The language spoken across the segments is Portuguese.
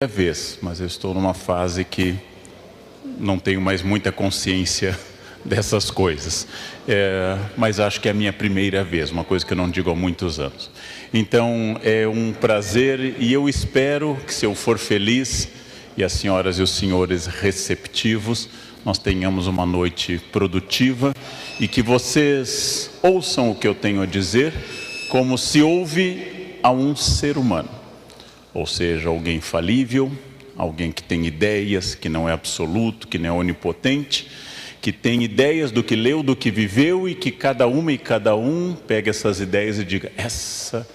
vez, mas eu estou numa fase que não tenho mais muita consciência dessas coisas, mas acho que é a minha primeira vez, uma coisa que eu não digo há muitos anos. Então é um prazer e eu espero que, se eu for feliz e as senhoras e os senhores receptivos, nós tenhamos uma noite produtiva e que vocês ouçam o que eu tenho a dizer como se ouve a um ser humano, ou seja, alguém falível, alguém que tem ideias, que não é absoluto, que não é onipotente, que tem ideias do que leu, do que viveu, e que cada uma e cada um pegue essas ideias e diga: essa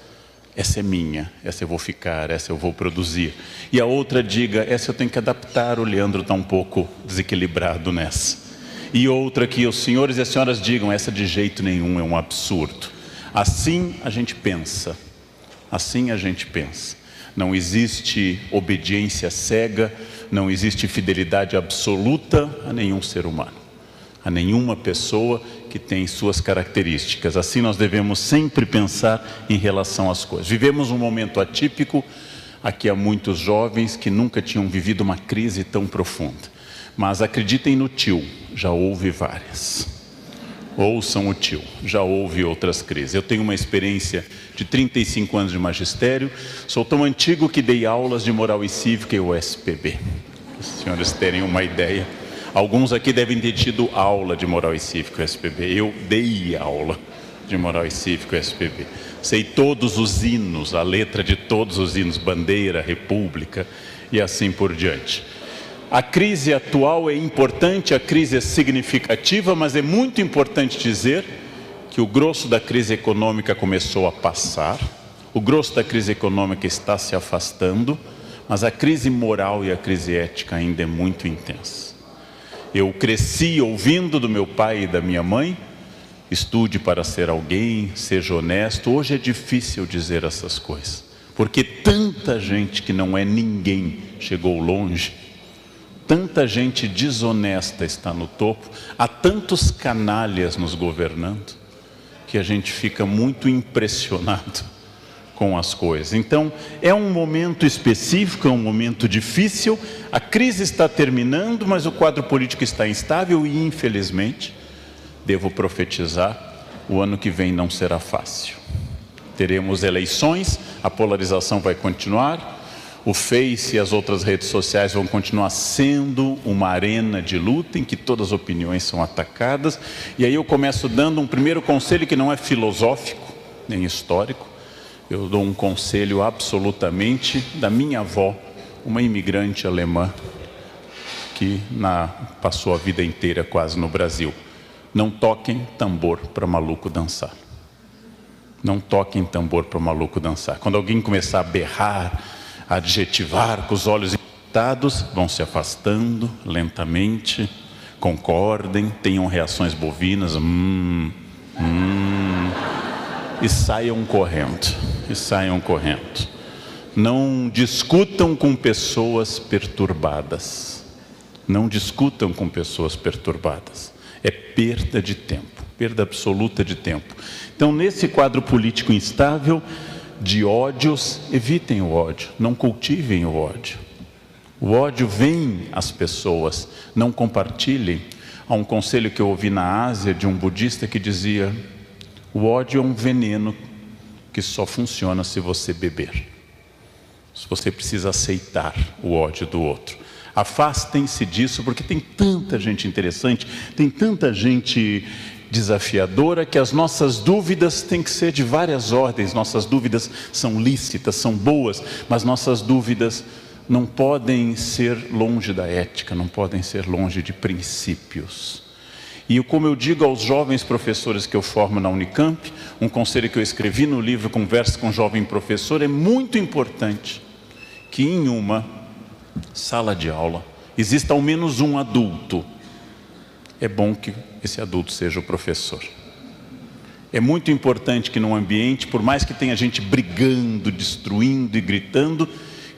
é minha, essa eu vou ficar, essa eu vou produzir. E a outra diga: essa eu tenho que adaptar, o Leandro está um pouco desequilibrado nessa. E outra que os senhores e as senhoras digam: essa de jeito nenhum, é um absurdo. Assim a gente pensa, assim a gente pensa. Não existe obediência cega, não existe fidelidade absoluta a nenhum ser humano, a nenhuma pessoa que tem suas características. Assim nós devemos sempre pensar em relação às coisas. Vivemos um momento atípico, aqui há muitos jovens que nunca tinham vivido uma crise tão profunda. Mas acreditem no tio, já houve várias. Ouçam o tio, já houve outras crises. Eu tenho uma experiência de 35 anos de magistério, sou tão antigo que dei aulas de moral e cívica e USPB. Para os senhores terem uma ideia. Alguns aqui devem ter tido aula de moral e cívica USPB. Eu dei aula de moral e cívica USPB. Sei todos os hinos, a letra de todos os hinos, bandeira, república e assim por diante. A crise atual é importante, a crise é significativa, mas é muito importante dizer que o grosso da crise econômica começou a passar, o grosso da crise econômica está se afastando, mas a crise moral e a crise ética ainda é muito intensa. Eu cresci ouvindo do meu pai e da minha mãe: estude para ser alguém, seja honesto. Hoje é difícil dizer essas coisas, porque tanta gente que não é ninguém chegou longe. Tanta gente desonesta está no topo, há tantos canalhas nos governando, que a gente fica muito impressionado com as coisas. Então, é um momento específico, é um momento difícil, a crise está terminando, mas o quadro político está instável e, infelizmente, devo profetizar, o ano que vem não será fácil. Teremos eleições, a polarização vai continuar, o Face e as outras redes sociais vão continuar sendo uma arena de luta em que todas as opiniões são atacadas. E aí eu começo dando um primeiro conselho que não é filosófico, nem histórico. Eu dou um conselho absolutamente da minha avó, uma imigrante alemã que passou a vida inteira quase no Brasil. Não toquem tambor para maluco dançar. Não toquem tambor para maluco dançar. Quando alguém começar a berrar, adjetivar com os olhos irritados, vão se afastando lentamente, concordem, tenham reações bovinas, e saiam correndo, Não discutam com pessoas perturbadas, não discutam com pessoas perturbadas, é perda de tempo, perda absoluta de tempo. Então, nesse quadro político instável, de ódios, evitem o ódio, não cultivem o ódio. O ódio vem às pessoas, não compartilhem. Há um conselho que eu ouvi na Ásia de um budista que dizia: o ódio é um veneno que só funciona se você beber. Se você precisa aceitar o ódio do outro. Afastem-se disso, porque tem tanta gente interessante, tem tanta gente desafiadora, que as nossas dúvidas têm que ser de várias ordens. Nossas dúvidas são lícitas, são boas, mas nossas dúvidas não podem ser longe da ética, não podem ser longe de princípios. E como eu digo aos jovens professores que eu formo na Unicamp, um conselho que eu escrevi no livro Conversa com um Jovem Professor: é muito importante que em uma sala de aula exista ao menos um adulto. É bom que esse adulto seja o professor. É muito importante que num ambiente, por mais que tenha gente brigando, destruindo e gritando,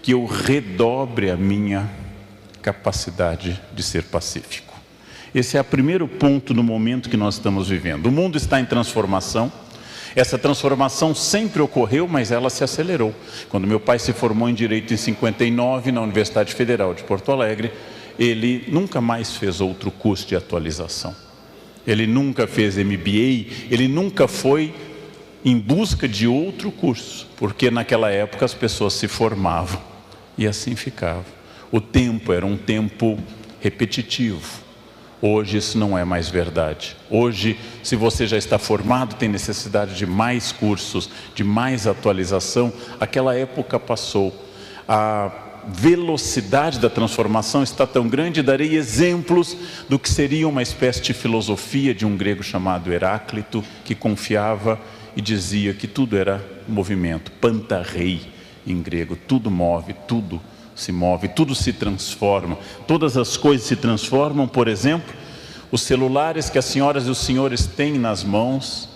que eu redobre a minha capacidade de ser pacífico. Esse é o primeiro ponto no momento que nós estamos vivendo. O mundo está em transformação. Essa transformação sempre ocorreu, mas ela se acelerou. Quando meu pai se formou em Direito em 59 na Universidade Federal de Porto Alegre, ele nunca mais fez outro curso de atualização. Ele nunca fez MBA, ele nunca foi em busca de outro curso, porque naquela época as pessoas se formavam e assim ficava. O tempo era um tempo repetitivo. Hoje isso não é mais verdade. Hoje, se você já está formado, tem necessidade de mais cursos, de mais atualização. Aquela época passou. A velocidade da transformação está tão grande, darei exemplos do que seria uma espécie de filosofia de um grego chamado Heráclito, que confiava e dizia que tudo era movimento, pantarrei em grego, tudo move, tudo se move, tudo se transforma, todas as coisas se transformam. Por exemplo, os celulares que as senhoras e os senhores têm nas mãos,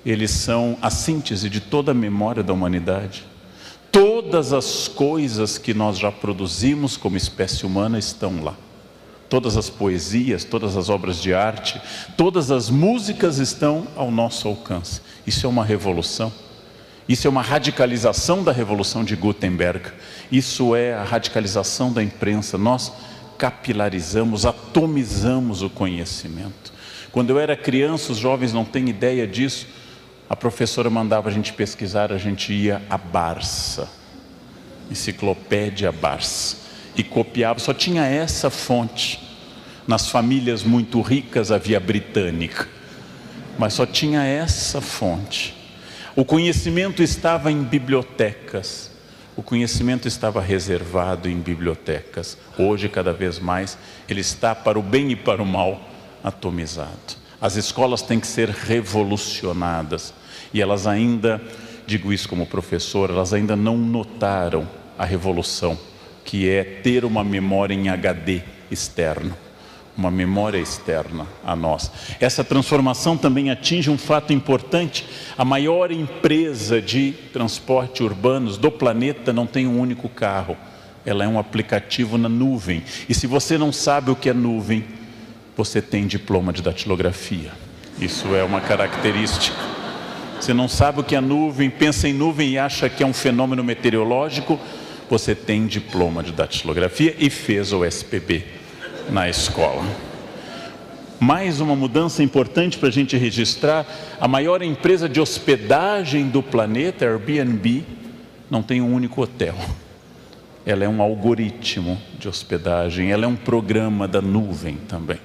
eles são a síntese de toda a memória da humanidade. Todas as coisas que nós já produzimos como espécie humana estão lá. Todas as poesias, todas as obras de arte, todas as músicas estão ao nosso alcance. Isso é uma revolução. Isso é uma radicalização da revolução de Gutenberg. Isso é a radicalização da imprensa. Nós capilarizamos, atomizamos o conhecimento. Quando eu era criança, os jovens não têm ideia disso, a professora mandava a gente pesquisar, a gente ia à Barça, Enciclopédia Barça, e copiava, só tinha essa fonte. Nas famílias muito ricas havia britânica, mas só tinha essa fonte. O conhecimento estava em bibliotecas, o conhecimento estava reservado em bibliotecas. Hoje, cada vez mais, ele está para o bem e para o mal atomizado. As escolas têm que ser revolucionadas, e elas ainda, digo isso como professor, elas ainda não notaram a revolução, que é ter uma memória em HD externo. Uma memória externa a nós. Essa transformação também atinge um fato importante. A maior empresa de transporte urbanos do planeta não tem um único carro. Ela é um aplicativo na nuvem. E se você não sabe o que é nuvem, você tem diploma de datilografia. Isso é uma característica. Você não sabe o que é nuvem, pensa em nuvem e acha que é um fenômeno meteorológico, você tem diploma de datilografia e fez o SPB na escola. Mais uma mudança importante para a gente registrar: a maior empresa de hospedagem do planeta, Airbnb, não tem um único hotel. Ela é um algoritmo de hospedagem, ela é um programa da nuvem também.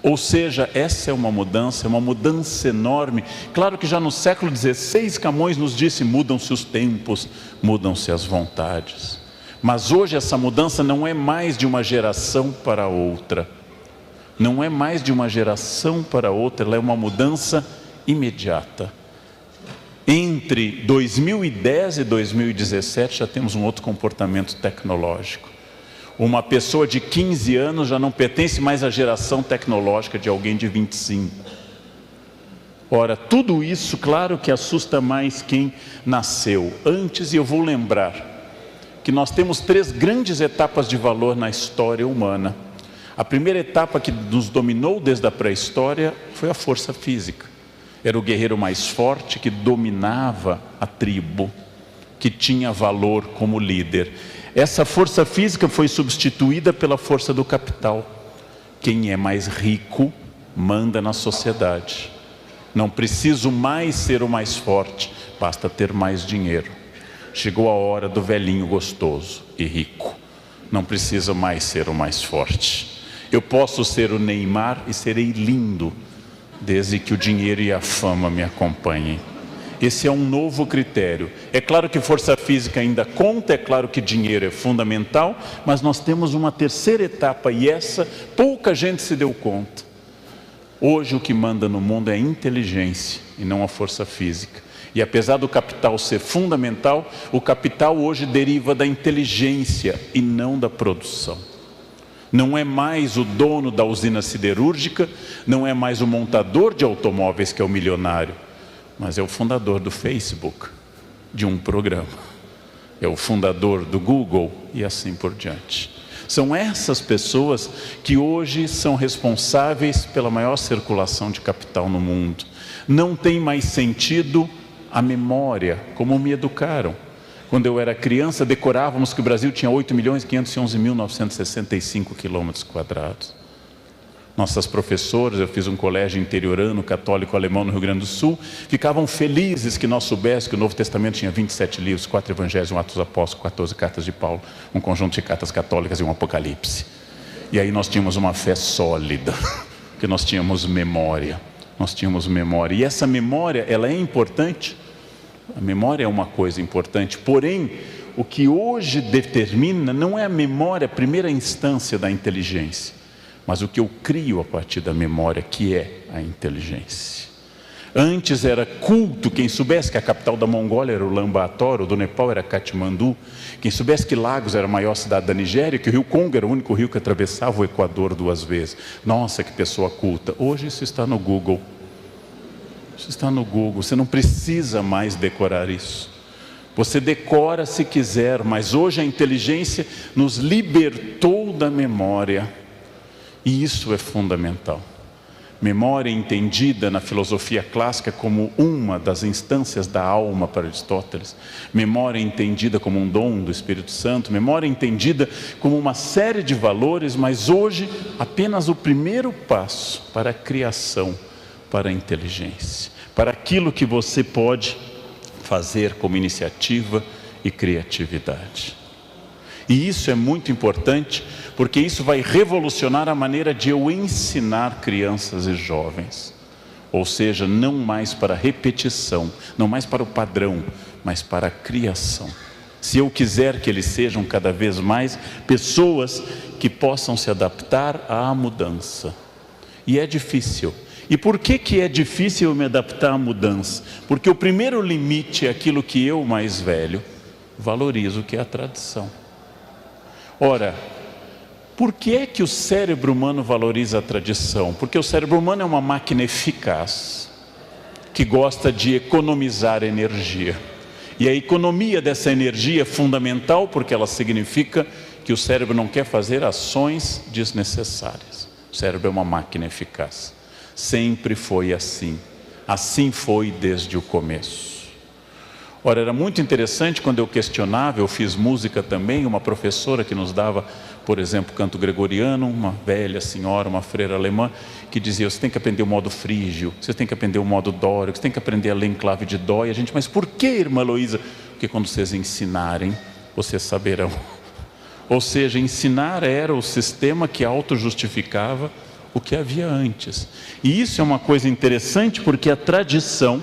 Ou seja, essa é uma mudança enorme. Claro que já no século XVI Camões nos disse: mudam-se os tempos, mudam-se as vontades. Mas hoje essa mudança não é mais de uma geração para outra. Não é mais de uma geração para outra, ela é uma mudança imediata. Entre 2010 e 2017 já temos um outro comportamento tecnológico. Uma pessoa de 15 anos já não pertence mais à geração tecnológica de alguém de 25. Ora, tudo isso, claro que assusta mais quem nasceu antes, e eu vou lembrar que nós temos 3 grandes etapas de valor na história humana. A primeira etapa, que nos dominou desde a pré-história, foi a força física. Era o guerreiro mais forte que dominava a tribo, que tinha valor como líder. Essa força física foi substituída pela força do capital. Quem é mais rico manda na sociedade. Não preciso mais ser o mais forte, basta ter mais dinheiro. Chegou a hora do velhinho gostoso e rico. Não precisa mais ser o mais forte. Eu posso ser o Neymar e serei lindo, desde que o dinheiro e a fama me acompanhem. Esse é um novo critério. É claro que força física ainda conta, é claro que dinheiro é fundamental, mas nós temos uma terceira etapa, e essa pouca gente se deu conta. Hoje o que manda no mundo é a inteligência e não a força física. E apesar do capital ser fundamental, o capital hoje deriva da inteligência e não da produção. Não é mais o dono da usina siderúrgica, não é mais o montador de automóveis que é o milionário, mas é o fundador do Facebook, de um programa. É o fundador do Google e assim por diante. São essas pessoas que hoje são responsáveis pela maior circulação de capital no mundo. Não tem mais sentido a memória, como me educaram. Quando eu era criança, decorávamos que o Brasil tinha 8.511.965 quilômetros quadrados. Nossas professoras, eu fiz um colégio interiorano, católico alemão no Rio Grande do Sul, ficavam felizes que nós soubéssemos que o Novo Testamento tinha 27 livros, 4 evangelhos, 1 Atos dos Apóstolos, 14 cartas de Paulo, um conjunto de cartas católicas e um Apocalipse. E aí nós tínhamos uma fé sólida, porque nós tínhamos memória. E essa memória, ela é importante. A memória é uma coisa importante, porém, o que hoje determina não é a memória, a primeira instância da inteligência, mas o que eu crio a partir da memória, que é a inteligência. Antes era culto, quem soubesse que a capital da Mongólia era Ulaanbaatar, o do Nepal era Katmandu, quem soubesse que Lagos era a maior cidade da Nigéria, que o rio Congo era o único rio que atravessava o Equador 2 vezes. Nossa, que pessoa culta. Hoje isso está no Google. Isso está no Google, você não precisa mais decorar isso. Você decora se quiser, mas hoje a inteligência nos libertou da memória. E isso é fundamental. Memória entendida na filosofia clássica como uma das instâncias da alma para Aristóteles. Memória entendida como um dom do Espírito Santo. Memória entendida como uma série de valores, mas hoje apenas o primeiro passo para a criação, para a inteligência, para aquilo que você pode fazer como iniciativa e criatividade. E isso é muito importante, porque isso vai revolucionar a maneira de eu ensinar crianças e jovens. Ou seja, não mais para repetição, não mais para o padrão, mas para a criação. Se eu quiser que eles sejam cada vez mais pessoas que possam se adaptar à mudança. E é difícil. E por que é difícil eu me adaptar à mudança? Porque o primeiro limite é aquilo que eu, mais velho, valorizo, que é a tradição. Ora, por que é que o cérebro humano valoriza a tradição? Porque o cérebro humano é uma máquina eficaz, que gosta de economizar energia. E a economia dessa energia é fundamental, porque ela significa que o cérebro não quer fazer ações desnecessárias. O cérebro é uma máquina eficaz. Sempre foi assim. Assim foi desde o começo. Ora, era muito interessante quando eu questionava, eu fiz música também, uma professora que nos dava, por exemplo, canto gregoriano, uma velha senhora, uma freira alemã, que dizia, você tem que aprender o modo frígio, você tem que aprender o modo dórico, você tem que aprender a ler em clave de dó. E a gente, mas por que, irmã Heloísa? Porque quando vocês ensinarem, vocês saberão. Ou seja, ensinar era o sistema que auto-justificava o que havia antes. E isso é uma coisa interessante, porque a tradição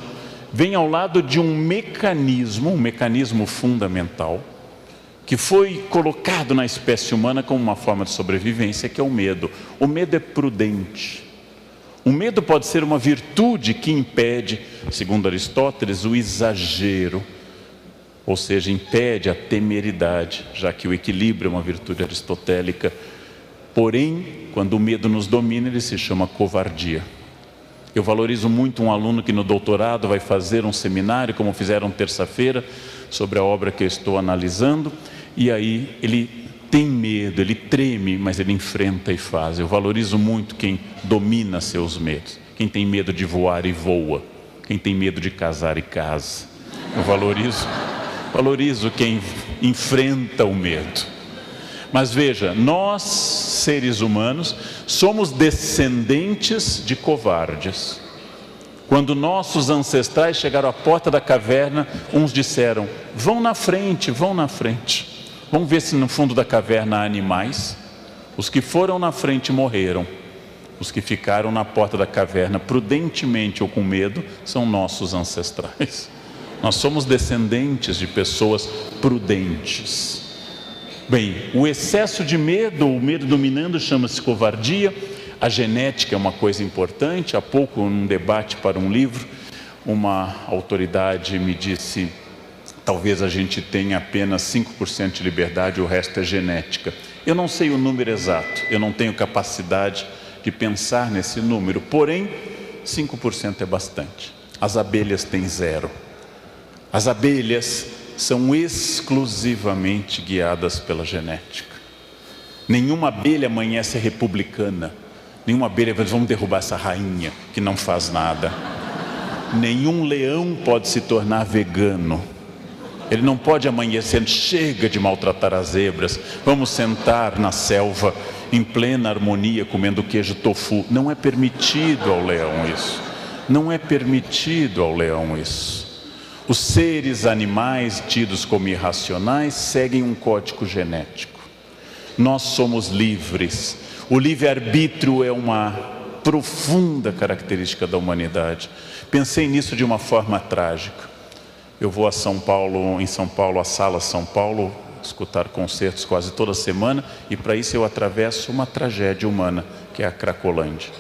vem ao lado de um mecanismo fundamental, que foi colocado na espécie humana como uma forma de sobrevivência, que é o medo. O medo é prudente. O medo pode ser uma virtude que impede, segundo Aristóteles, o exagero, ou seja, impede a temeridade, já que o equilíbrio é uma virtude aristotélica. Porém, quando o medo nos domina, ele se chama covardia. Eu valorizo muito um aluno que no doutorado vai fazer um seminário, como fizeram terça-feira, sobre a obra que eu estou analisando, e aí ele tem medo, ele treme, mas ele enfrenta e faz. Eu valorizo muito quem domina seus medos, quem tem medo de voar e voa, quem tem medo de casar e casa. Eu valorizo quem enfrenta o medo. Mas veja, nós, seres humanos, somos descendentes de covardes. Quando nossos ancestrais chegaram à porta da caverna, uns disseram, vão na frente, vamos ver se no fundo da caverna há animais. Os que foram na frente morreram. Os que ficaram na porta da caverna, prudentemente ou com medo, são nossos ancestrais. Nós somos descendentes de pessoas prudentes. Bem, o excesso de medo, o medo dominando, chama-se covardia. A genética é uma coisa importante. Há pouco, num debate para um livro, uma autoridade me disse, talvez a gente tenha apenas 5% de liberdade, o resto é genética. Eu não sei o número exato, eu não tenho capacidade de pensar nesse número, porém, 5% é bastante. As abelhas têm 0. As abelhas são exclusivamente guiadas pela genética. Nenhuma abelha amanhece republicana. Nenhuma abelha vai dizer, vamos derrubar essa rainha que não faz nada. Nenhum leão pode se tornar vegano. Ele não pode amanhecer, chega de maltratar as zebras, vamos sentar na selva em plena harmonia comendo queijo tofu. Não é permitido ao leão isso. Não é permitido ao leão isso. Os seres animais tidos como irracionais seguem um código genético. Nós somos livres. O livre-arbítrio é uma profunda característica da humanidade. Pensei nisso de uma forma trágica. Eu vou a São Paulo, em São Paulo, a Sala São Paulo, escutar concertos quase toda semana, e para isso eu atravesso uma tragédia humana, que é a Cracolândia.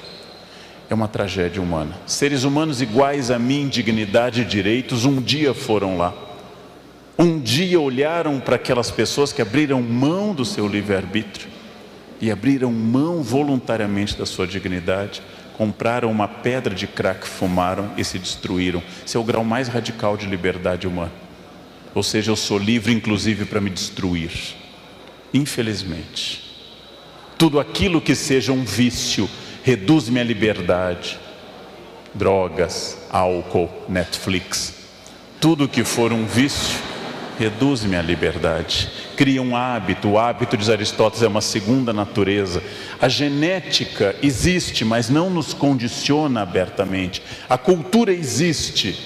É uma tragédia humana. Seres humanos iguais a mim, dignidade e direitos, um dia foram lá. Um dia olharam para aquelas pessoas que abriram mão do seu livre-arbítrio e abriram mão voluntariamente da sua dignidade, compraram uma pedra de crack, fumaram e se destruíram. Esse é o grau mais radical de liberdade humana. Ou seja, eu sou livre inclusive para me destruir. Infelizmente, tudo aquilo que seja um vício reduz minha liberdade. Drogas, álcool, Netflix, tudo que for um vício reduz minha liberdade, cria um hábito. O hábito, diz Aristóteles, é uma segunda natureza. A genética existe, mas não nos condiciona abertamente. A cultura existe.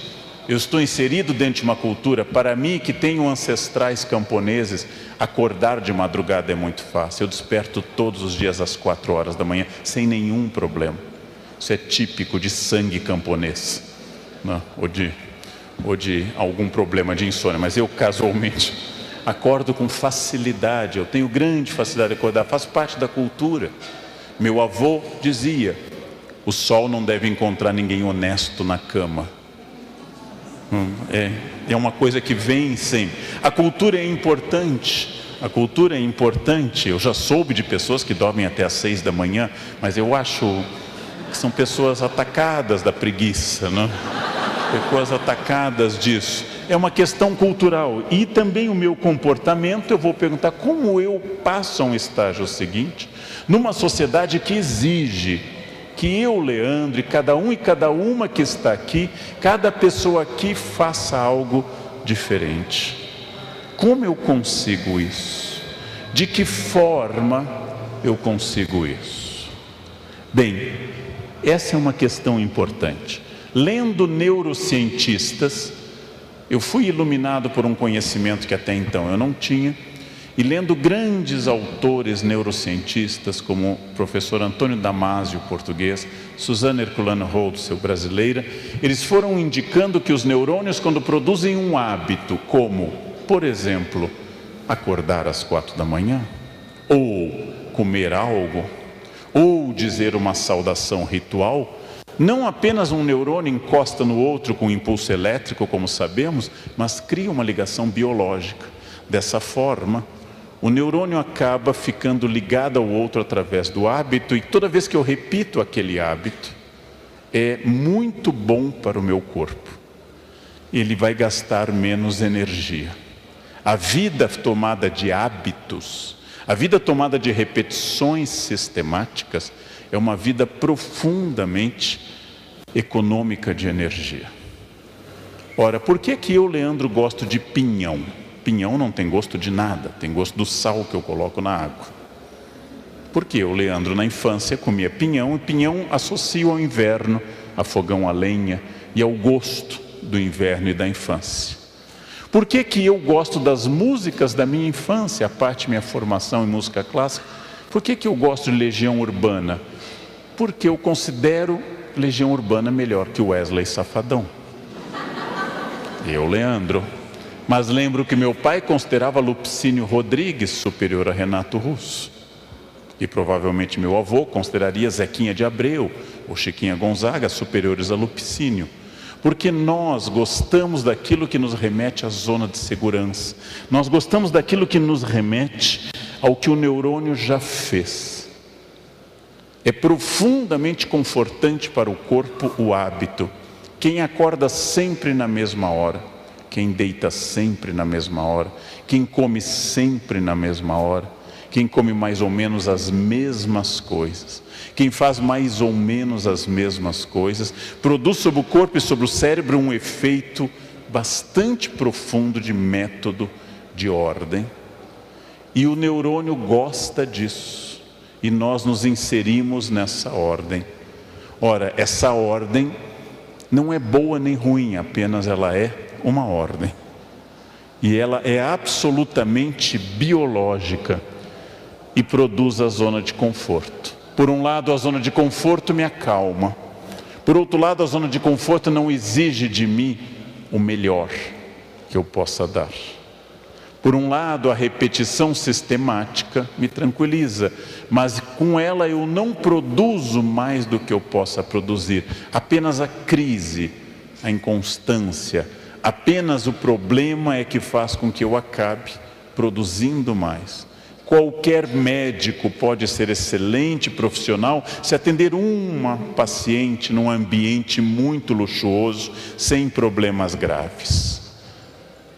Eu estou inserido dentro de uma cultura. Para mim, que tenho ancestrais camponeses, acordar de madrugada é muito fácil. Eu desperto todos os dias às 4 horas da manhã, sem nenhum problema. Isso é típico de sangue camponês, né? Ou de algum problema de insônia, mas eu casualmente acordo com facilidade. Eu tenho grande facilidade de acordar, faz parte da cultura. Meu avô dizia, o sol não deve encontrar ninguém honesto na cama. É uma coisa que vem sempre. A cultura é importante. A cultura é importante. Eu já soube de pessoas que dormem até às 6 da manhã, mas eu acho que são pessoas atacadas da preguiça, né? Pessoas atacadas disso. É uma questão cultural. E também o meu comportamento, eu vou perguntar como eu passo a um estágio seguinte, numa sociedade que exige que eu, Leandro, e cada um e cada uma que está aqui, cada pessoa aqui faça algo diferente. Como eu consigo isso? De que forma eu consigo isso? Bem, essa é uma questão importante. Lendo neurocientistas, eu fui iluminado por um conhecimento que até então eu não tinha, e lendo grandes autores neurocientistas, como o professor Antônio Damasio, português, Suzana Herculano Holtz, brasileira, eles foram indicando que os neurônios, quando produzem um hábito, como, por exemplo, acordar às 4 da manhã, ou comer algo, ou dizer uma saudação ritual, não apenas um neurônio encosta no outro com impulso elétrico, como sabemos, mas cria uma ligação biológica. Dessa forma, o neurônio acaba ficando ligado ao outro através do hábito, e toda vez que eu repito aquele hábito, é muito bom para o meu corpo. Ele vai gastar menos energia. A vida tomada de hábitos, a vida tomada de repetições sistemáticas, é uma vida profundamente econômica de energia. Ora, por que eu, Leandro, gosto de pinhão? Pinhão não tem gosto de nada, tem gosto do sal que eu coloco na água. Porque eu, Leandro, na infância comia pinhão, e pinhão associo ao inverno, a fogão a lenha e ao gosto do inverno e da infância. Por que eu gosto das músicas da minha infância, a parte da minha formação em música clássica? Por que eu gosto de Legião Urbana? Porque eu considero Legião Urbana melhor que Wesley Safadão. Eu, Leandro. Mas lembro que meu pai considerava Lupicínio Rodrigues superior a Renato Russo. E provavelmente meu avô consideraria Zequinha de Abreu ou Chiquinha Gonzaga superiores a Lupicínio. Porque nós gostamos daquilo que nos remete à zona de segurança. Nós gostamos daquilo que nos remete ao que o neurônio já fez. É profundamente confortante para o corpo o hábito. Quem acorda sempre na mesma hora, quem deita sempre na mesma hora, quem come sempre na mesma hora, quem come mais ou menos as mesmas coisas, quem faz mais ou menos as mesmas coisas, produz sobre o corpo e sobre o cérebro um efeito bastante profundo de método, de ordem. E o neurônio gosta disso, e nós nos inserimos nessa ordem. Ora, essa ordem não é boa nem ruim, apenas ela é uma ordem. E ela é absolutamente biológica e produz a zona de conforto. Por um lado, a zona de conforto me acalma. Por outro lado, a zona de conforto não exige de mim o melhor que eu possa dar. Por um lado, a repetição sistemática me tranquiliza, mas com ela eu não produzo mais do que eu possa produzir. Apenas a crise, a inconstância, apenas o problema é que faz com que eu acabe produzindo mais. Qualquer médico pode ser excelente profissional se atender uma paciente num ambiente muito luxuoso, sem problemas graves.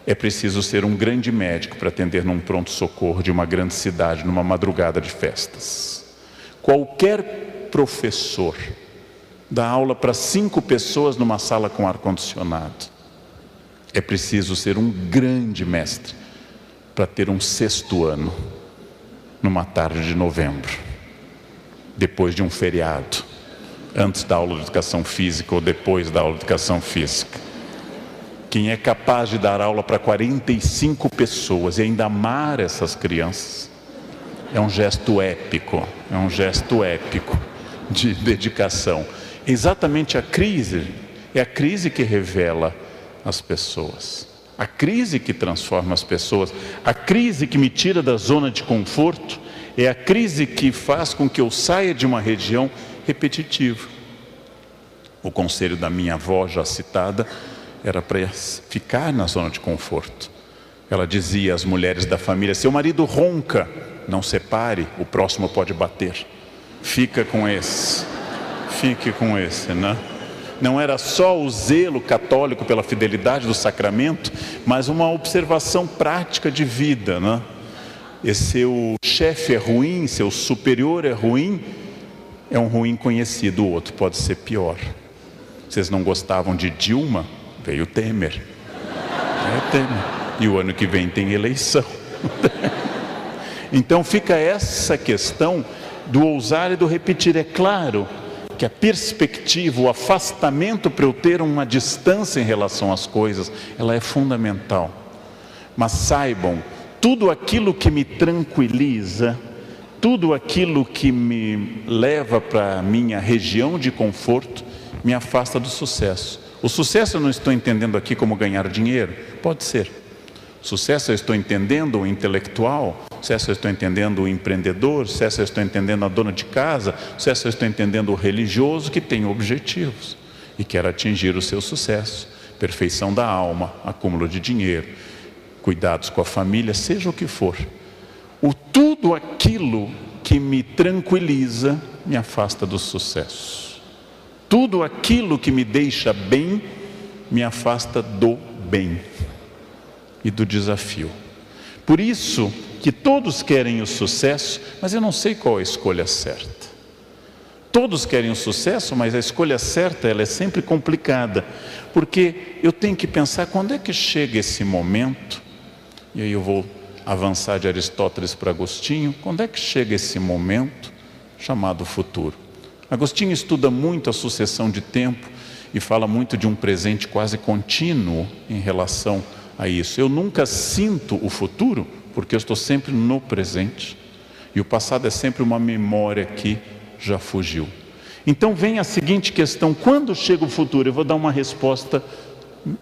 É preciso ser um grande médico para atender num pronto-socorro de uma grande cidade, numa madrugada de festas. Qualquer professor dá aula para 5 pessoas numa sala com ar-condicionado. É preciso ser um grande mestre para ter um 6º ano, numa tarde de novembro, depois de um feriado, antes da aula de educação física ou depois da aula de educação física. Quem é capaz de dar aula para 45 pessoas e ainda amar essas crianças, é um gesto épico, de dedicação. Exatamente a crise, é a crise que revela as pessoas, a crise que transforma as pessoas, a crise que me tira da zona de conforto, é a crise que faz com que eu saia de uma região repetitiva. O conselho da minha avó, já citada, era para ficar na zona de conforto. Ela dizia às mulheres da família: seu marido ronca, não separe, o próximo pode bater. Fique com esse, né? Não era só o zelo católico pela fidelidade do sacramento, mas uma observação prática de vida, né? E seu chefe é ruim, seu superior é ruim, é um ruim conhecido, o outro pode ser pior. Vocês não gostavam de Dilma? Veio Temer. E o ano que vem tem eleição. Então fica essa questão do ousar e do repetir. É claro que a perspectiva, o afastamento para eu ter uma distância em relação às coisas, ela é fundamental. Mas saibam, tudo aquilo que me tranquiliza, tudo aquilo que me leva para a minha região de conforto, me afasta do sucesso. O sucesso eu não estou entendendo aqui como ganhar dinheiro, pode ser. Sucesso eu estou entendendo o intelectual, sucesso eu estou entendendo o empreendedor, sucesso eu estou entendendo a dona de casa, sucesso eu estou entendendo o religioso que tem objetivos e quer atingir o seu sucesso, perfeição da alma, acúmulo de dinheiro, cuidados com a família, seja o que for. Tudo aquilo que me tranquiliza me afasta do sucesso. Tudo aquilo que me deixa bem me afasta do bem e do desafio. Por isso que todos querem o sucesso, mas eu não sei qual a escolha certa. Todos querem o sucesso, mas a escolha certa ela é sempre complicada, porque eu tenho que pensar quando é que chega esse momento, e aí eu vou avançar de Aristóteles para Agostinho, quando é que chega esse momento chamado futuro? Agostinho estuda muito a sucessão de tempo e fala muito de um presente quase contínuo em relação a isso. Eu nunca sinto o futuro porque eu estou sempre no presente e o passado é sempre uma memória que já fugiu. Então vem a seguinte questão: quando chega o futuro? Eu vou dar uma resposta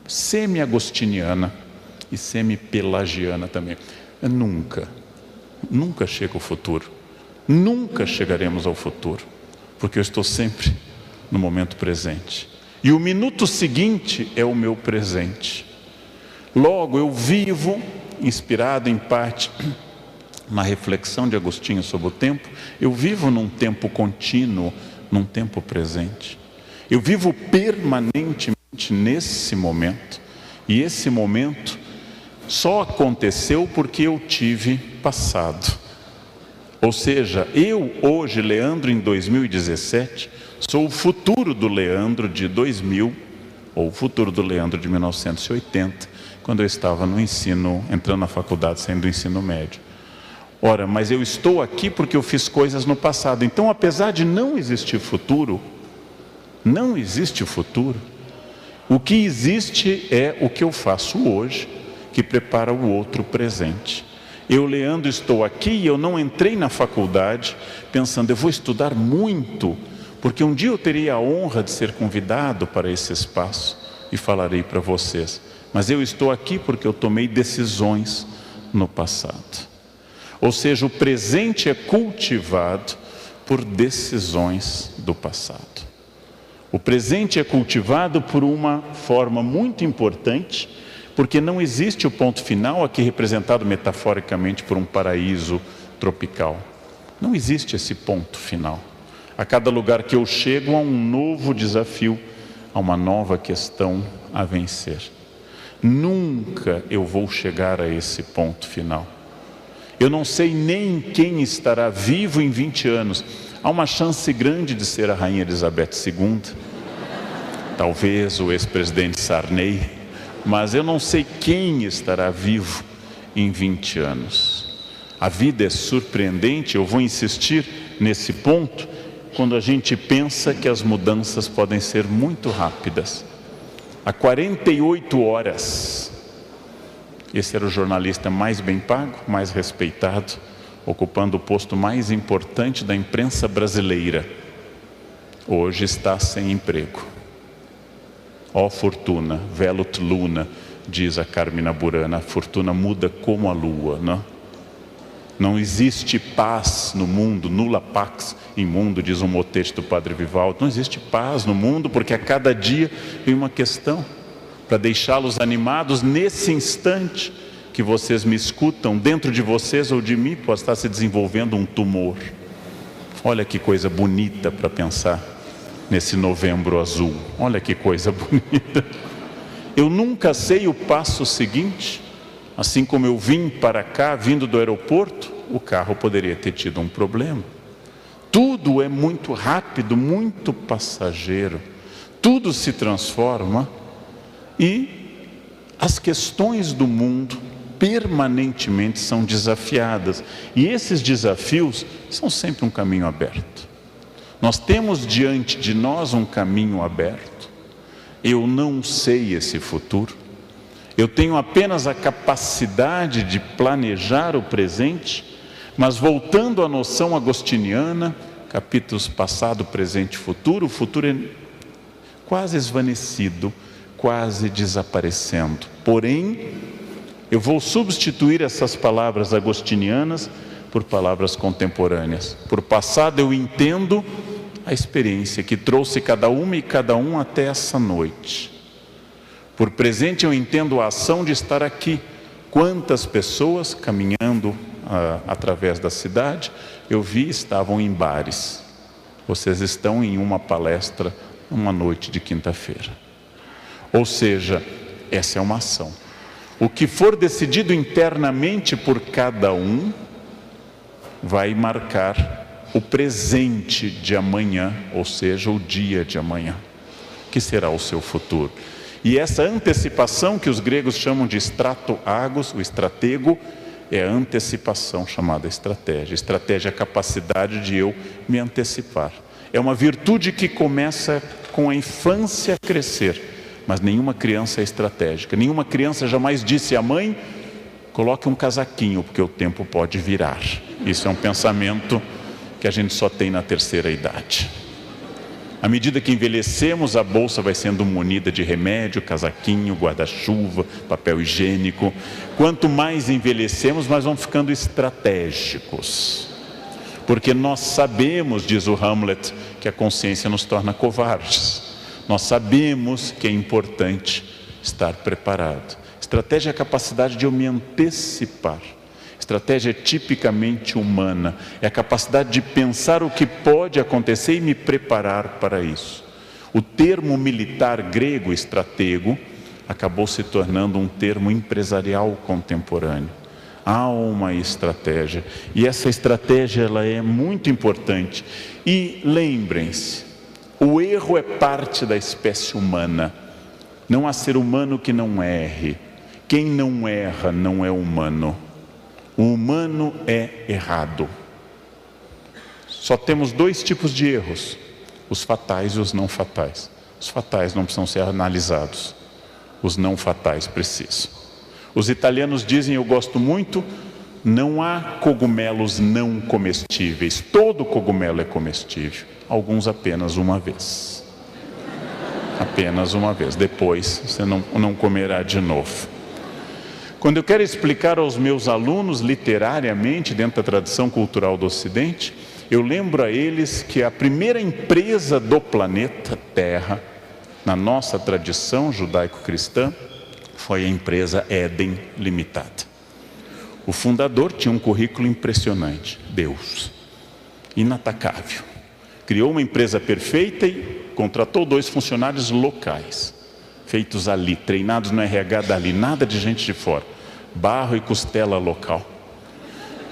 semi-agostiniana e semi-pelagiana também. Nunca chega o futuro. Nunca chegaremos ao futuro, porque eu estou sempre no momento presente. E o minuto seguinte é o meu presente. Logo, eu vivo, inspirado em parte na reflexão de Agostinho sobre o tempo, eu vivo num tempo contínuo, num tempo presente. Eu vivo permanentemente nesse momento. E esse momento só aconteceu porque eu tive passado. Ou seja, eu hoje, Leandro, em 2017, sou o futuro do Leandro de 2000, ou o futuro do Leandro de 1980, quando eu estava no ensino, entrando na faculdade, saindo do ensino médio. Ora, mas eu estou aqui porque eu fiz coisas no passado. Então, apesar de não existir futuro, não existe futuro. O que existe é o que eu faço hoje, que prepara o outro presente. Eu, Leandro, estou aqui e eu não entrei na faculdade pensando, eu vou estudar muito, porque um dia eu terei a honra de ser convidado para esse espaço e falarei para vocês. Mas eu estou aqui porque eu tomei decisões no passado. Ou seja, o presente é cultivado por decisões do passado. O presente é cultivado por uma forma muito importante, porque não existe o ponto final, aqui representado metaforicamente por um paraíso tropical. Não existe esse ponto final. A cada lugar que eu chego há um novo desafio, há uma nova questão a vencer. Nunca eu vou chegar a esse ponto final. Eu não sei nem quem estará vivo em 20 anos. Há uma chance grande de ser a Rainha Elizabeth II, talvez o ex-presidente Sarney, mas eu não sei quem estará vivo em 20 anos. A vida é surpreendente, eu vou insistir nesse ponto, quando a gente pensa que as mudanças podem ser muito rápidas. Há 48 horas, esse era o jornalista mais bem pago, mais respeitado, ocupando o posto mais importante da imprensa brasileira. Hoje está sem emprego. Ó fortuna, velut luna, diz a Carmina Burana, a fortuna muda como a lua, não? Não existe paz no mundo, nulla pax in mundo, diz um motete do Padre Vivaldo. Não existe paz no mundo, porque a cada dia vem uma questão para deixá-los animados nesse instante que vocês me escutam, dentro de vocês ou de mim pode estar se desenvolvendo um tumor. Olha que coisa bonita para pensar nesse novembro azul. Olha que coisa bonita. Eu nunca sei o passo seguinte. Assim como eu vim para cá, vindo do aeroporto, o carro poderia ter tido um problema. Tudo é muito rápido, muito passageiro. Tudo se transforma e as questões do mundo permanentemente são desafiadas. E esses desafios são sempre um caminho aberto. Nós temos diante de nós um caminho aberto. Eu não sei esse futuro. Eu tenho apenas a capacidade de planejar o presente, mas voltando à noção agostiniana, capítulos passado, presente e futuro, o futuro é quase esvanecido, quase desaparecendo. Porém, eu vou substituir essas palavras agostinianas por palavras contemporâneas. Por passado eu entendo a experiência que trouxe cada uma e cada um até essa noite. Por presente eu entendo a ação de estar aqui. Quantas pessoas caminhando através da cidade, eu vi estavam em bares. Vocês estão em uma palestra, uma noite de quinta-feira. Ou seja, essa é uma ação. O que for decidido internamente por cada um, vai marcar o presente de amanhã, ou seja, o dia de amanhã, que será o seu futuro. E essa antecipação que os gregos chamam de strato-agos, o estratego, é a antecipação chamada estratégia. Estratégia é a capacidade de eu me antecipar. É uma virtude que começa com a infância a crescer, mas nenhuma criança é estratégica. Nenhuma criança jamais disse à mãe, coloque um casaquinho, porque o tempo pode virar. Isso é um pensamento que a gente só tem na terceira idade. À medida que envelhecemos, a bolsa vai sendo munida de remédio, casaquinho, guarda-chuva, papel higiênico. Quanto mais envelhecemos, mais vamos ficando estratégicos. Porque nós sabemos, diz o Hamlet, que a consciência nos torna covardes. Nós sabemos que é importante estar preparado. Estratégia é a capacidade de eu me antecipar. Estratégia é tipicamente humana, é a capacidade de pensar o que pode acontecer e me preparar para isso. O termo militar grego, estratego, acabou se tornando um termo empresarial contemporâneo. Há uma estratégia. E essa estratégia, ela é muito importante. E lembrem-se, o erro é parte da espécie humana. Não há ser humano que não erre. Quem não erra não é humano. O humano é errado. Só temos dois tipos de erros: os fatais e os não fatais. Os fatais não precisam ser analisados. Os não fatais precisam. Os italianos dizem, eu gosto muito, não há cogumelos não comestíveis. Todo cogumelo é comestível. Alguns apenas uma vez. Apenas uma vez. Depois você não comerá de novo. Quando eu quero explicar aos meus alunos literariamente, dentro da tradição cultural do Ocidente, eu lembro a eles que a primeira empresa do planeta Terra, na nossa tradição judaico-cristã, foi a empresa Éden Limitada. O fundador tinha um currículo impressionante. Deus, inatacável. Criou uma empresa perfeita e contratou 2 funcionários locais, feitos ali, treinados no RH dali, nada de gente de fora. Barro e costela local.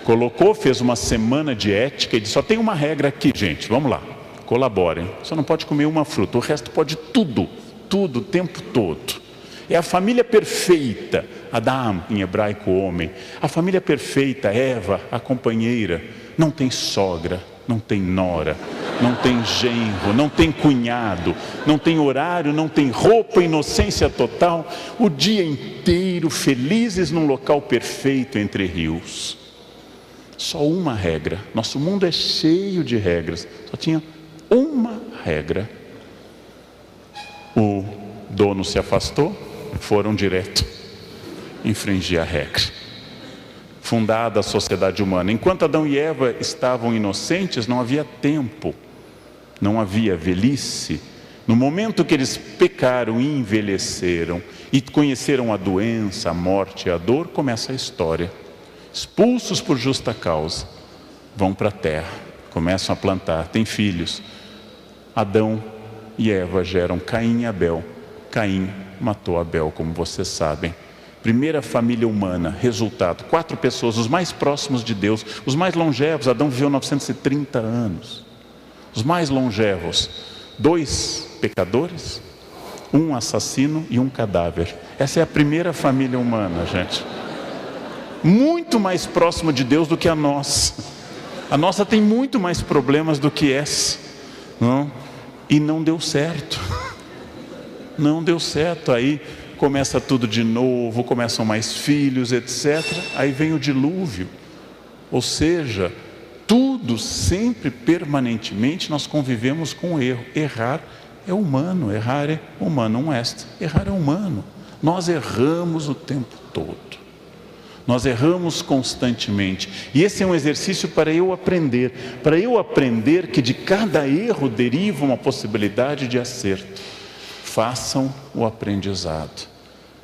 Colocou, fez uma semana de ética e disse, só tem uma regra aqui, gente, vamos lá, colaborem. Só não pode comer uma fruta, o resto pode tudo, o tempo todo. É a família perfeita, Adam, em hebraico homem. A família perfeita, Eva, a companheira. Não tem sogra, não tem nora, não tem genro, não tem cunhado, não tem horário, não tem roupa, inocência total. O dia inteiro felizes num local perfeito entre rios. Só uma regra. Nosso mundo é cheio de regras. Só tinha uma regra. O dono se afastou. Foram direto infringir a regra. Fundada a sociedade humana. Enquanto Adão e Eva estavam inocentes, não havia tempo, não havia velhice. No momento que eles pecaram e envelheceram e conheceram a doença, a morte e a dor, começa a história. Expulsos por justa causa, vão para a terra, começam a plantar, têm filhos. Adão e Eva geram Caim e Abel. Caim matou Abel, como vocês sabem. Primeira família humana, resultado, 4 pessoas, os mais próximos de Deus, os mais longevos. Adão viveu 930 anos. Os mais longevos, 2 pecadores, 1 assassino e 1 cadáver. Essa é a primeira família humana, gente. Muito mais próxima de Deus do que a nossa. A nossa tem muito mais problemas do que essa, não? E não deu certo. Não deu certo. Aí começa tudo de novo, começam mais filhos, etc. Aí vem o dilúvio. Ou seja, tudo sempre, permanentemente, nós convivemos com o erro. Errar é humano, errar é humano, não est. Errar é humano. Nós erramos o tempo todo. Nós erramos constantemente. E esse é um exercício para eu aprender. Para eu aprender que de cada erro deriva uma possibilidade de acerto. Façam o aprendizado.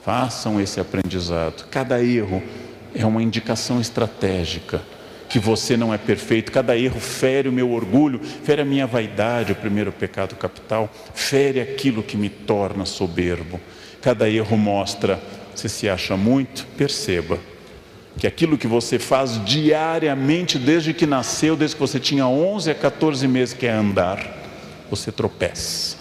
Façam esse aprendizado. Cada erro é uma indicação estratégica. Que você não é perfeito. Cada erro fere o meu orgulho, fere a minha vaidade, o primeiro pecado capital. Fere aquilo que me torna soberbo. Cada erro mostra, você se acha muito, perceba que aquilo que você faz diariamente, desde que nasceu, desde que você tinha 11 a 14 meses, que é andar, você tropeça.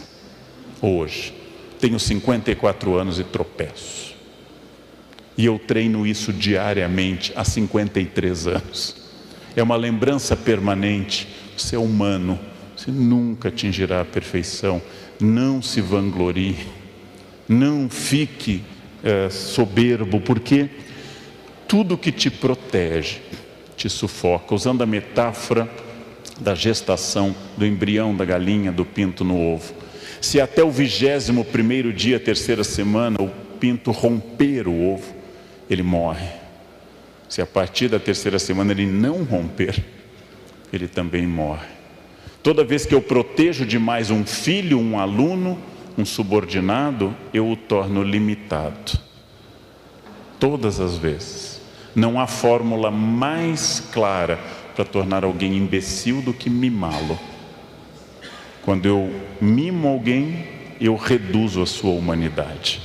Hoje, tenho 54 anos e tropeço. E eu treino isso diariamente há 53 anos. É uma lembrança permanente. Você é humano, você nunca atingirá a perfeição. Não se vanglorie, não fique soberbo, porque tudo que te protege te sufoca. Usando a metáfora da gestação, do embrião, da galinha, do pinto no ovo. Se até o 21º dia, terceira semana, o pinto romper o ovo, ele morre. Se a partir da terceira semana ele não romper, ele também morre. Toda vez que eu protejo demais um filho, um aluno, um subordinado, eu o torno limitado. Todas as vezes. Não há fórmula mais clara para tornar alguém imbecil do que mimá-lo. Quando eu mimo alguém, eu reduzo a sua humanidade.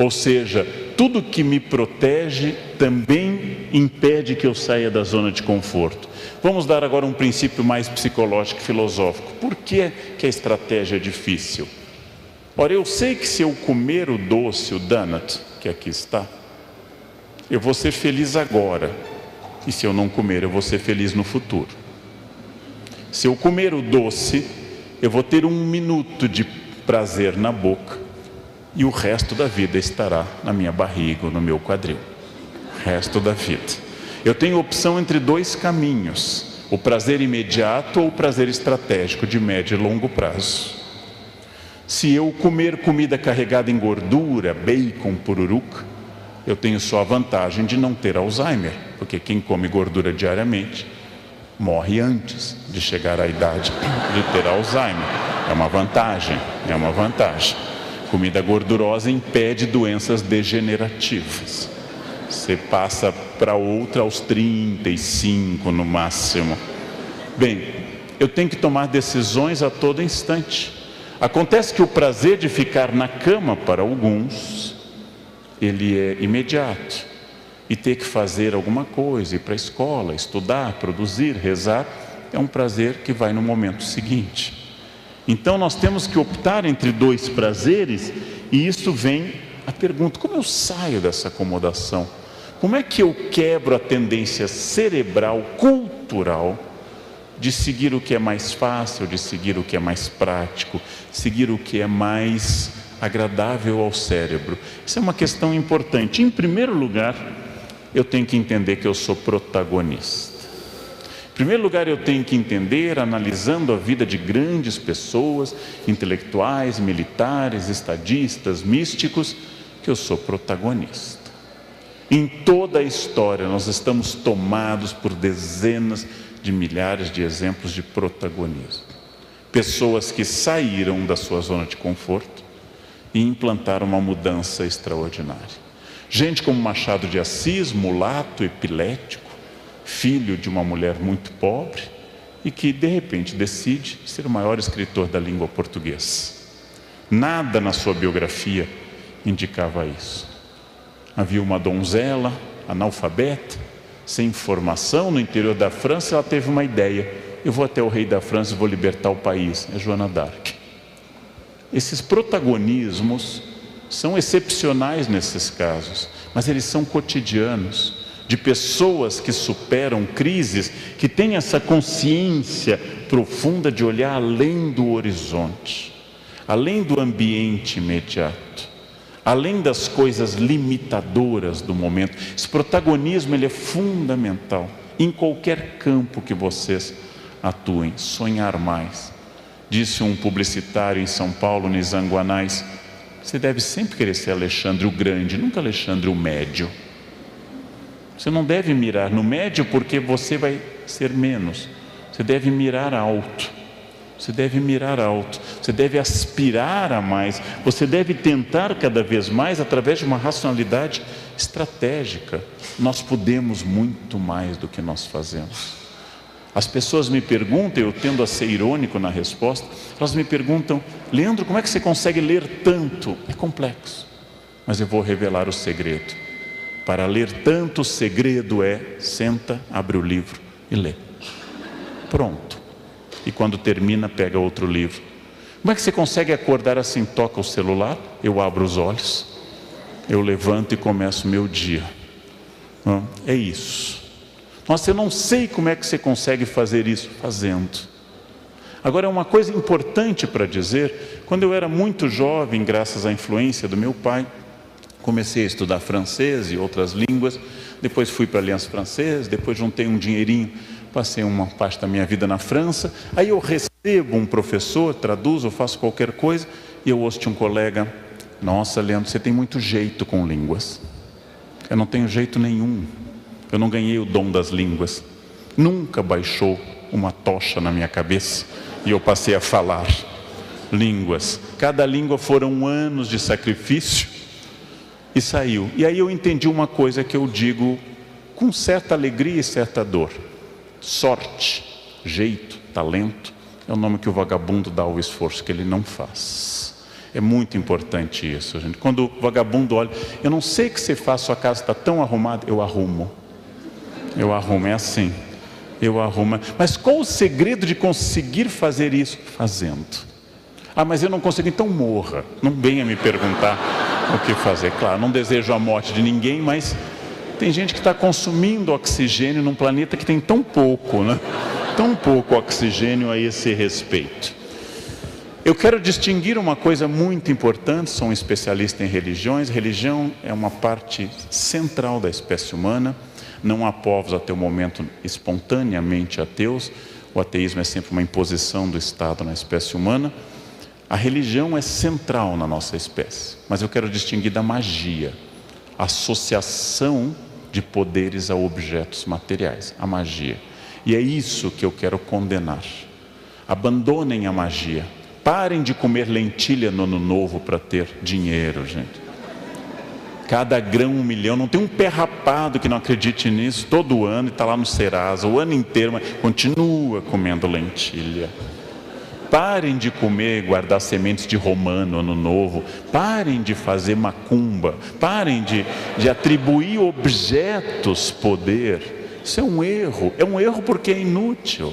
Ou seja, tudo que me protege também impede que eu saia da zona de conforto. Vamos dar agora um princípio mais psicológico e filosófico. Por que a estratégia é difícil? Ora, eu sei que se eu comer o doce, o donut, que aqui está, eu vou ser feliz agora. E se eu não comer, eu vou ser feliz no futuro. Se eu comer o doce, eu vou ter 1 minuto de prazer na boca. E o resto da vida estará na minha barriga ou no meu quadril. O resto da vida. Eu tenho opção entre 2 caminhos. O prazer imediato ou o prazer estratégico de médio e longo prazo. Se eu comer comida carregada em gordura, bacon, pururuca, eu tenho só a vantagem de não ter Alzheimer. Porque quem come gordura diariamente morre antes de chegar à idade de ter Alzheimer. É uma vantagem, é uma vantagem. Comida gordurosa impede doenças degenerativas. Você passa para outra aos 35 no máximo. Bem, eu tenho que tomar decisões a todo instante. Acontece que o prazer de ficar na cama para alguns, ele é imediato. E ter que fazer alguma coisa, ir para a escola, estudar, produzir, rezar, é um prazer que vai no momento seguinte. Então nós temos que optar entre 2 prazeres, e isso vem a pergunta: como eu saio dessa acomodação? Como é que eu quebro a tendência cerebral, cultural, de seguir o que é mais fácil, de seguir o que é mais prático, seguir o que é mais agradável ao cérebro? Isso é uma questão importante. Em primeiro lugar, eu tenho que entender que eu sou protagonista. Em primeiro lugar, eu tenho que entender, analisando a vida de grandes pessoas, intelectuais, militares, estadistas, místicos, que eu sou protagonista. Em toda a história, nós estamos tomados por dezenas de milhares de exemplos de protagonismo. Pessoas que saíram da sua zona de conforto e implantaram uma mudança extraordinária. Gente como Machado de Assis, mulato, epilético, filho de uma mulher muito pobre e que de repente decide ser o maior escritor da língua portuguesa. Nada na sua biografia indicava isso. Havia uma donzela analfabeta, sem formação, no interior da França. Ela teve uma ideia: eu vou até o rei da França e vou libertar o país. É Joana d'Arc. Esses protagonismos são excepcionais nesses casos, mas eles são cotidianos, de pessoas que superam crises, que têm essa consciência profunda de olhar além do horizonte, além do ambiente imediato, além das coisas limitadoras do momento. Esse protagonismo, ele é fundamental em qualquer campo que vocês atuem. Sonhar mais. Disse um publicitário em São Paulo, Nizanguanais: você deve sempre querer ser Alexandre o Grande, nunca Alexandre o Médio. Você não deve mirar no médio, porque você vai ser menos. Você deve mirar alto. Você deve mirar alto. Você deve aspirar a mais. Você deve tentar cada vez mais através de uma racionalidade estratégica. Nós podemos muito mais do que nós fazemos. As pessoas me perguntam, eu tendo a ser irônico na resposta, elas me perguntam: Leandro, como é que você consegue ler tanto? É complexo, mas eu vou revelar o segredo. Para ler tanto, o segredo é: senta, abre o livro e lê. Pronto. E quando termina, pega outro livro. Como é que você consegue acordar assim? Toca o celular, eu abro os olhos, eu levanto e começo o meu dia. É isso. Nossa, eu não sei como é que você consegue fazer isso. Fazendo. Agora, uma coisa importante para dizer: quando eu era muito jovem, graças à influência do meu pai, comecei a estudar francês e outras línguas. Depois fui para a Aliança Francesa, depois juntei um dinheirinho, passei uma parte da minha vida na França. Aí eu recebo um professor, traduzo, faço qualquer coisa, e eu ouço de um colega: nossa, Leandro, você tem muito jeito com línguas. Eu não tenho jeito nenhum. Eu não ganhei o dom das línguas. Nunca baixou uma tocha na minha cabeça e eu passei a falar línguas. Cada língua foram anos de sacrifício e saiu. E aí eu entendi uma coisa que eu digo com certa alegria e certa dor: sorte, jeito, talento é o nome que o vagabundo dá ao esforço que ele não faz. É muito importante isso, gente. Quando o vagabundo olha, eu não sei o que você faz, sua casa está tão arrumada, eu arrumo, é assim, eu arrumo. Mas qual o segredo de conseguir fazer isso? Fazendo. Ah, mas eu não consigo, então morra. Não venha me perguntar o que fazer. Claro, não desejo a morte de ninguém, mas tem gente que está consumindo oxigênio num planeta que tem tão pouco, né? Tão pouco oxigênio a esse respeito. Eu quero distinguir uma coisa muito importante, sou um especialista em religiões. Religião é uma parte central da espécie humana. Não há povos até o momento espontaneamente ateus. O ateísmo é sempre uma imposição do Estado na espécie humana. A religião é central na nossa espécie, mas eu quero distinguir da magia, a associação de poderes a objetos materiais, a magia. E é isso que eu quero condenar. Abandonem a magia. Parem de comer lentilha no ano novo para ter dinheiro, gente. Cada grão 1 milhão, não tem um pé rapado que não acredite nisso, todo ano e está lá no Serasa, o ano inteiro, mas continua comendo lentilha. Parem de comer e guardar sementes de romã no ano novo. Parem de fazer macumba. Parem de atribuir objetos poder. Isso é um erro porque é inútil.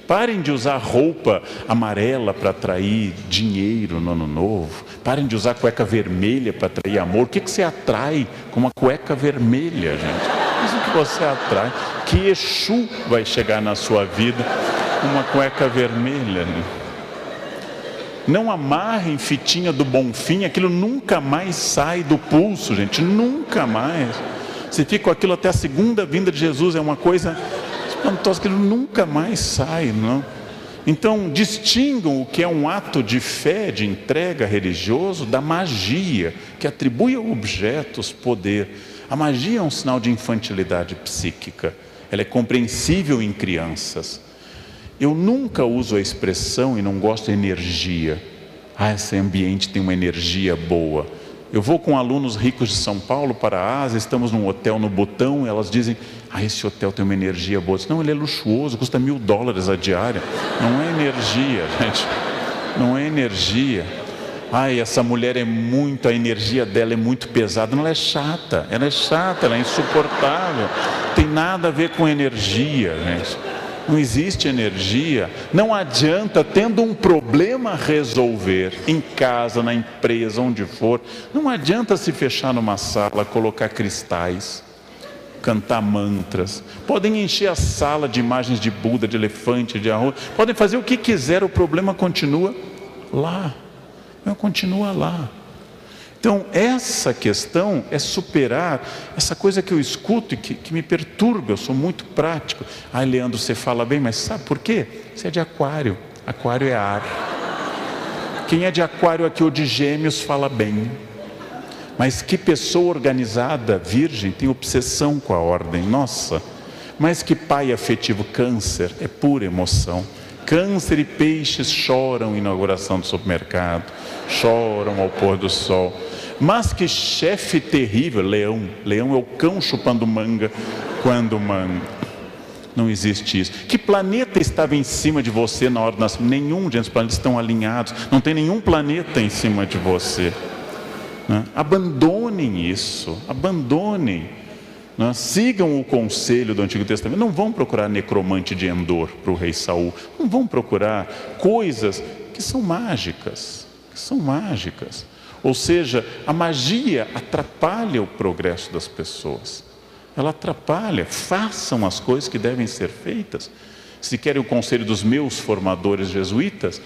Parem de usar roupa amarela para atrair dinheiro no ano novo. Parem de usar cueca vermelha para atrair amor. O que você atrai com uma cueca vermelha, gente? Isso que você atrai. Que Exu vai chegar na sua vida com uma cueca vermelha, né? Não amarrem fitinha do Bonfim, aquilo nunca mais sai do pulso, gente, nunca mais. Você fica com aquilo até a segunda vinda de Jesus, é uma coisa espantosa, aquilo nunca mais sai, não? Então, distingam o que é um ato de fé, de entrega religioso, da magia, que atribui a objetos poder. A magia é um sinal de infantilidade psíquica, ela é compreensível em crianças. Eu nunca uso a expressão, e não gosto de energia. Ah, esse ambiente tem uma energia boa. Eu vou com alunos ricos de São Paulo para a Ásia, estamos num hotel no Butão, e elas dizem, esse hotel tem uma energia boa. Eu disse, não, ele é luxuoso, custa $1.000 a diária. Não é energia, gente. Não é energia. Essa mulher a energia dela é muito pesada. Não, ela é chata, ela é insuportável. Não tem nada a ver com energia, gente. Não existe energia. Não adianta, tendo um problema a resolver, em casa, na empresa, onde for, não adianta se fechar numa sala, colocar cristais, cantar mantras. Podem encher a sala de imagens de Buda, de elefante, de arroz, podem fazer o que quiser, o problema continua lá. Continua lá. Então, essa questão é superar essa coisa que eu escuto e que me perturba. Eu sou muito prático. Leandro, você fala bem, mas sabe por quê? Você é de aquário. Aquário é ar. Quem é de aquário aqui ou de gêmeos fala bem. Mas que pessoa organizada, virgem, tem obsessão com a ordem. Nossa, mas que pai afetivo, câncer, é pura emoção. Câncer e peixes choram na inauguração do supermercado, choram ao pôr do sol. Mas que chefe terrível, leão é o cão chupando manga quando manga. Não existe isso. Que planeta estava em cima de você na hora do nascimento? Nenhum, gente, os planetas estão alinhados, não tem nenhum planeta em cima de você, né? Abandonem isso, abandonem, né? Sigam o conselho do Antigo Testamento. Não vão procurar necromante de Endor para o rei Saul, não vão procurar coisas que são mágicas, Ou seja, a magia atrapalha o progresso das pessoas. Ela atrapalha. Façam as coisas que devem ser feitas. Se querem o conselho dos meus formadores jesuítas,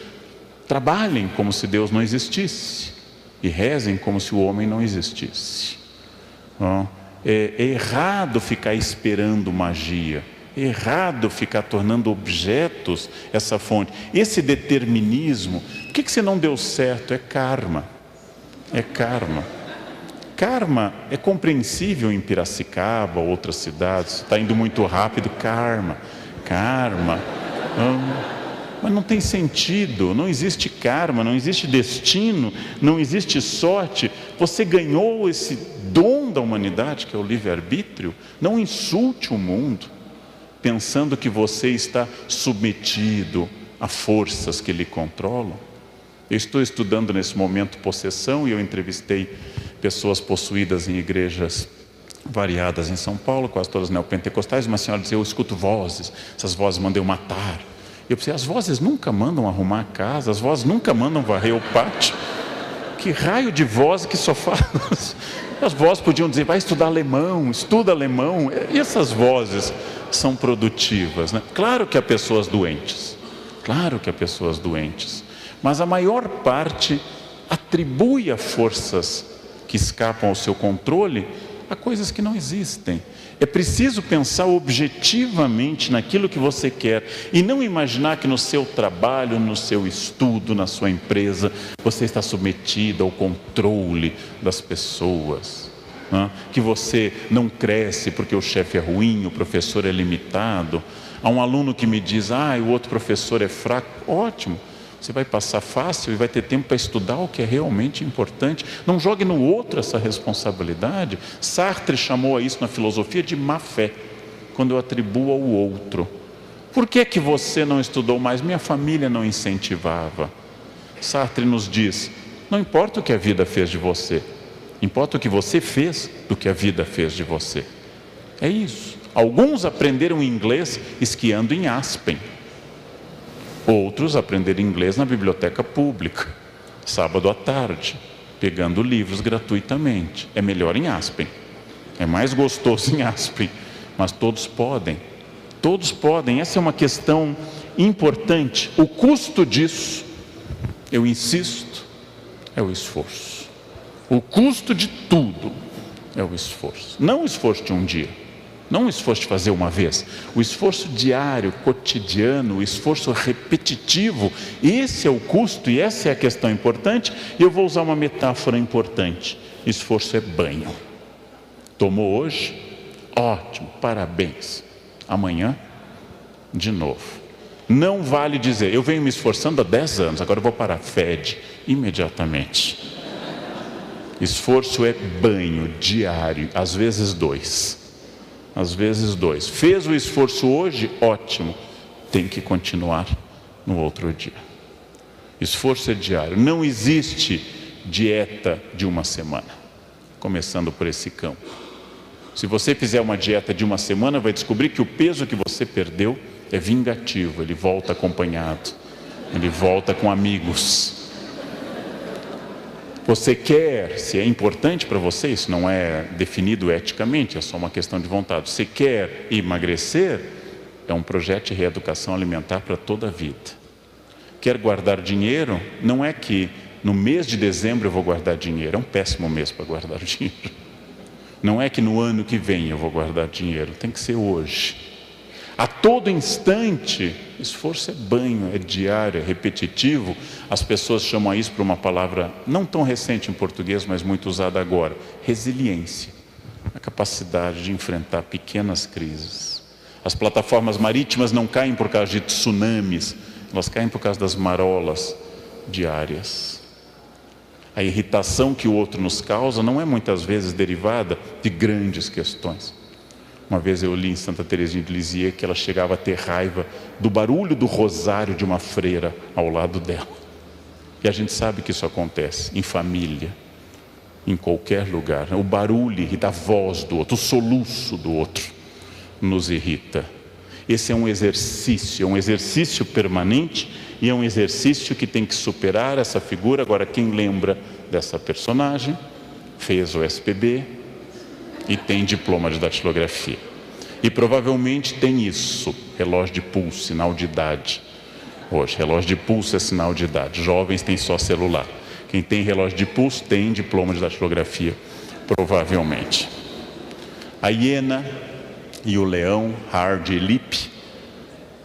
trabalhem como se Deus não existisse e rezem como se o homem não existisse. É errado ficar esperando magia. É errado ficar tornando objetos essa fonte. Esse determinismo, por que você não deu certo? É karma. É karma. Karma é compreensível em Piracicaba, outras cidades. Está indo muito rápido, karma. Mas não tem sentido. Não existe karma, não existe destino, não existe sorte. Você ganhou esse dom da humanidade, que é o livre-arbítrio. Não insulte o mundo, pensando que você está submetido a forças que lhe controlam. Eu estou estudando nesse momento possessão e eu entrevistei pessoas possuídas em igrejas variadas em São Paulo, quase todas neopentecostais. Uma senhora dizia: eu escuto vozes, essas vozes mandam eu matar. Eu pensei: as vozes nunca mandam arrumar a casa, as vozes nunca mandam varrer o pátio. Que raio de voz que só faz? As vozes podiam dizer: vai estudar alemão, estuda alemão. E essas vozes são produtivas, né? Claro que há pessoas doentes, mas a maior parte atribui a forças que escapam ao seu controle a coisas que não existem. É preciso pensar objetivamente naquilo que você quer e não imaginar que no seu trabalho, no seu estudo, na sua empresa, você está submetido ao controle das pessoas, né? Que você não cresce porque o chefe é ruim, o professor é limitado. Há um aluno que me diz: o outro professor é fraco. Ótimo, você vai passar fácil e vai ter tempo para estudar o que é realmente importante. Não jogue no outro essa responsabilidade. Sartre chamou a isso na filosofia de má fé, quando eu atribuo ao outro. Por que que você não estudou mais? Minha família não incentivava. Sartre nos diz: não importa o que a vida fez de você, importa o que você fez do que a vida fez de você. É isso. Alguns aprenderam inglês esquiando em Aspen. Outros aprenderam inglês na biblioteca pública, sábado à tarde, pegando livros gratuitamente. É melhor em Aspen, é mais gostoso em Aspen, mas todos podem. Essa é uma questão importante. O custo disso, eu insisto, é o esforço. O custo de tudo é o esforço. Não o esforço de um dia, não o esforço de fazer uma vez, o esforço diário, cotidiano, o esforço repetitivo. Esse é o custo e essa é a questão importante. E eu vou usar uma metáfora importante: esforço é banho. Tomou hoje? Ótimo, parabéns. Amanhã, de novo. Não vale dizer: eu venho me esforçando há 10 anos, agora eu vou parar. Fede imediatamente. Esforço é banho diário, às vezes 2. Fez o esforço hoje? Ótimo, tem que continuar no outro dia. Esforço é diário. Não existe dieta de uma semana, começando por esse campo. Se você fizer uma dieta de uma semana, vai descobrir que o peso que você perdeu é vingativo, ele volta acompanhado, ele volta com amigos. Você quer, se é importante para você, isso não é definido eticamente, é só uma questão de vontade. Você quer emagrecer? É um projeto de reeducação alimentar para toda a vida. Quer guardar dinheiro? Não é que no mês de dezembro eu vou guardar dinheiro, é um péssimo mês para guardar dinheiro. Não é que no ano que vem eu vou guardar dinheiro, tem que ser hoje. A todo instante, esforço é banho, é diário, é repetitivo. As pessoas chamam isso por uma palavra não tão recente em português, mas muito usada agora: resiliência. A capacidade de enfrentar pequenas crises. As plataformas marítimas não caem por causa de tsunamis, elas caem por causa das marolas diárias. A irritação que o outro nos causa não é muitas vezes derivada de grandes questões. Uma vez eu li em Santa Teresinha de Lisieux que ela chegava a ter raiva do barulho do rosário de uma freira ao lado dela. E a gente sabe que isso acontece em família, em qualquer lugar. O barulho irrita, a voz do outro, o soluço do outro nos irrita. Esse é um exercício permanente e é um exercício que tem que superar essa figura. Agora, quem lembra dessa personagem, fez o SPB, e tem diploma de datilografia. E provavelmente tem isso, relógio de pulso, sinal de idade. Hoje, relógio de pulso é sinal de idade. Jovens têm só celular. Quem tem relógio de pulso tem diploma de datilografia, provavelmente. A hiena e o leão, Hard e Lip,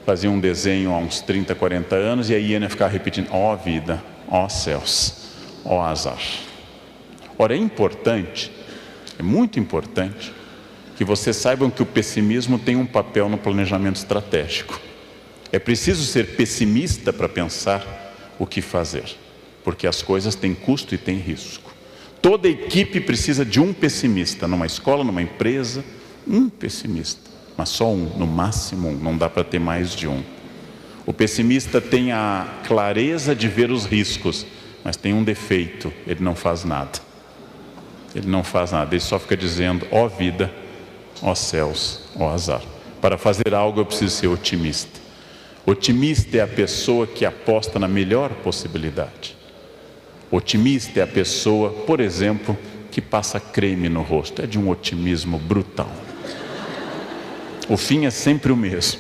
faziam um desenho há uns 30, 40 anos, e a hiena ficava repetindo: ó vida, ó céus, ó azar. Ora, é importante, é muito importante que vocês saibam que o pessimismo tem um papel no planejamento estratégico. É preciso ser pessimista para pensar o que fazer, porque as coisas têm custo e têm risco. Toda equipe precisa de um pessimista, numa escola, numa empresa, um pessimista, mas só um, no máximo um, não dá para ter mais de um. O pessimista tem a clareza de ver os riscos, mas tem um defeito: ele não faz nada. Ele não faz nada, ele só fica dizendo: ó vida, ó céus, ó azar. Para fazer algo eu preciso ser otimista. Otimista é a pessoa que aposta na melhor possibilidade. Otimista é a pessoa, por exemplo, que passa creme no rosto. É de um otimismo brutal. O fim é sempre o mesmo.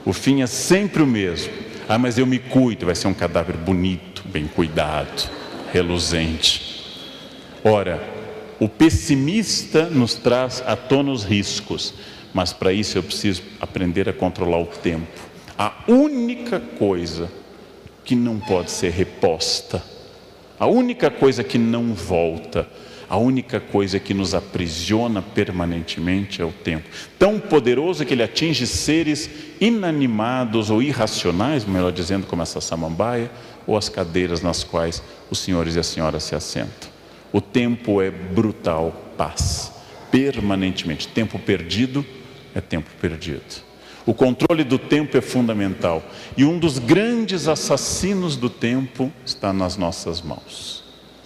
O fim é sempre o mesmo. Ah, mas eu me cuido, vai ser um cadáver bonito, bem cuidado, reluzente. Ora, o pessimista nos traz à tona os riscos, mas para isso eu preciso aprender a controlar o tempo. A única coisa que não pode ser reposta, a única coisa que não volta, a única coisa que nos aprisiona permanentemente é o tempo. Tão poderoso que ele atinge seres inanimados ou irracionais, melhor dizendo, como essa samambaia, ou as cadeiras nas quais os senhores e as senhoras se assentam. O tempo é brutal, paz, permanentemente. Tempo perdido é tempo perdido. O controle do tempo é fundamental. E um dos grandes assassinos do tempo está nas nossas mãos.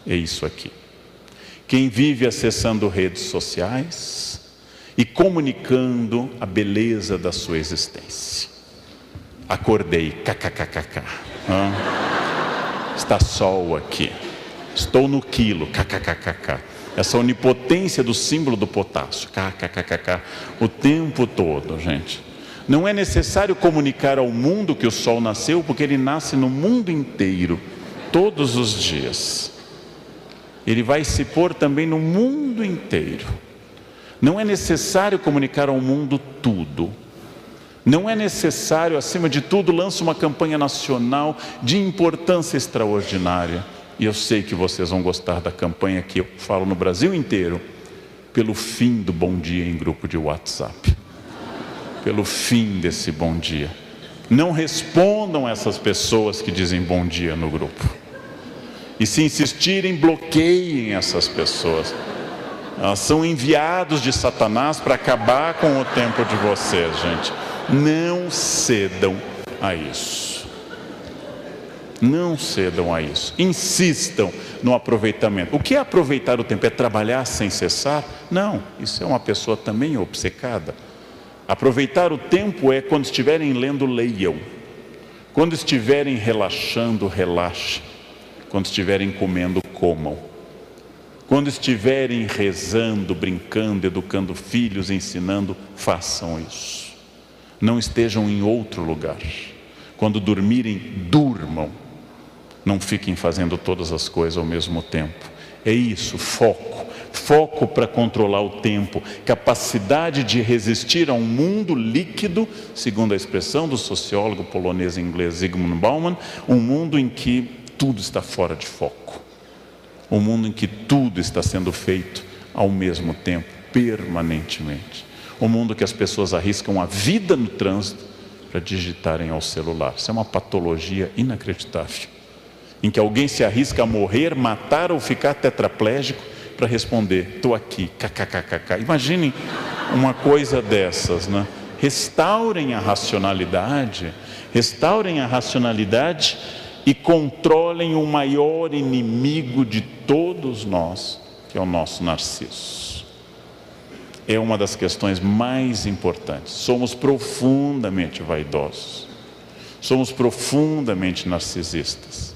É isso aqui. Quem vive acessando redes sociais e comunicando a beleza da sua existência. Acordei, kkkk. Está sol aqui. Estou no quilo, kkkk. Essa onipotência do símbolo do potássio, kkkk, o tempo todo, gente. Não é necessário comunicar ao mundo que o sol nasceu, porque ele nasce no mundo inteiro, todos os dias. Ele vai se pôr também no mundo inteiro. Não é necessário comunicar ao mundo tudo. Não é necessário, acima de tudo, lança uma campanha nacional de importância extraordinária. E eu sei que vocês vão gostar da campanha que eu falo no Brasil inteiro, pelo fim do bom dia em grupo de WhatsApp. Pelo fim desse bom dia. Não respondam essas pessoas que dizem bom dia no grupo. E se insistirem, bloqueiem essas pessoas. Elas são enviados de Satanás para acabar com o tempo de vocês, gente. Não cedam a isso. Não cedam a isso. Insistam no aproveitamento. O que é aproveitar o tempo? É trabalhar sem cessar? Não, isso é uma pessoa também obcecada. Aproveitar o tempo é quando estiverem lendo, leiam. Quando estiverem relaxando, relaxem. Quando estiverem comendo, comam. Quando estiverem rezando, brincando, educando filhos, ensinando, façam isso. Não estejam em outro lugar. Quando dormirem, durmam. Não fiquem fazendo todas as coisas ao mesmo tempo. É isso, foco. Foco para controlar o tempo. Capacidade de resistir a um mundo líquido, segundo a expressão do sociólogo polonês e inglês Zygmunt Bauman, um mundo em que tudo está fora de foco. Um mundo em que tudo está sendo feito ao mesmo tempo, permanentemente. Um mundo que as pessoas arriscam a vida no trânsito para digitarem ao celular. Isso é uma patologia inacreditável. Em que alguém se arrisca a morrer, matar ou ficar tetraplégico para responder, estou aqui, kkkk. Imaginem uma coisa dessas, né? Restaurem a racionalidade e controlem o maior inimigo de todos nós, que é o nosso narciso. É uma das questões mais importantes. Somos profundamente vaidosos. Somos profundamente narcisistas.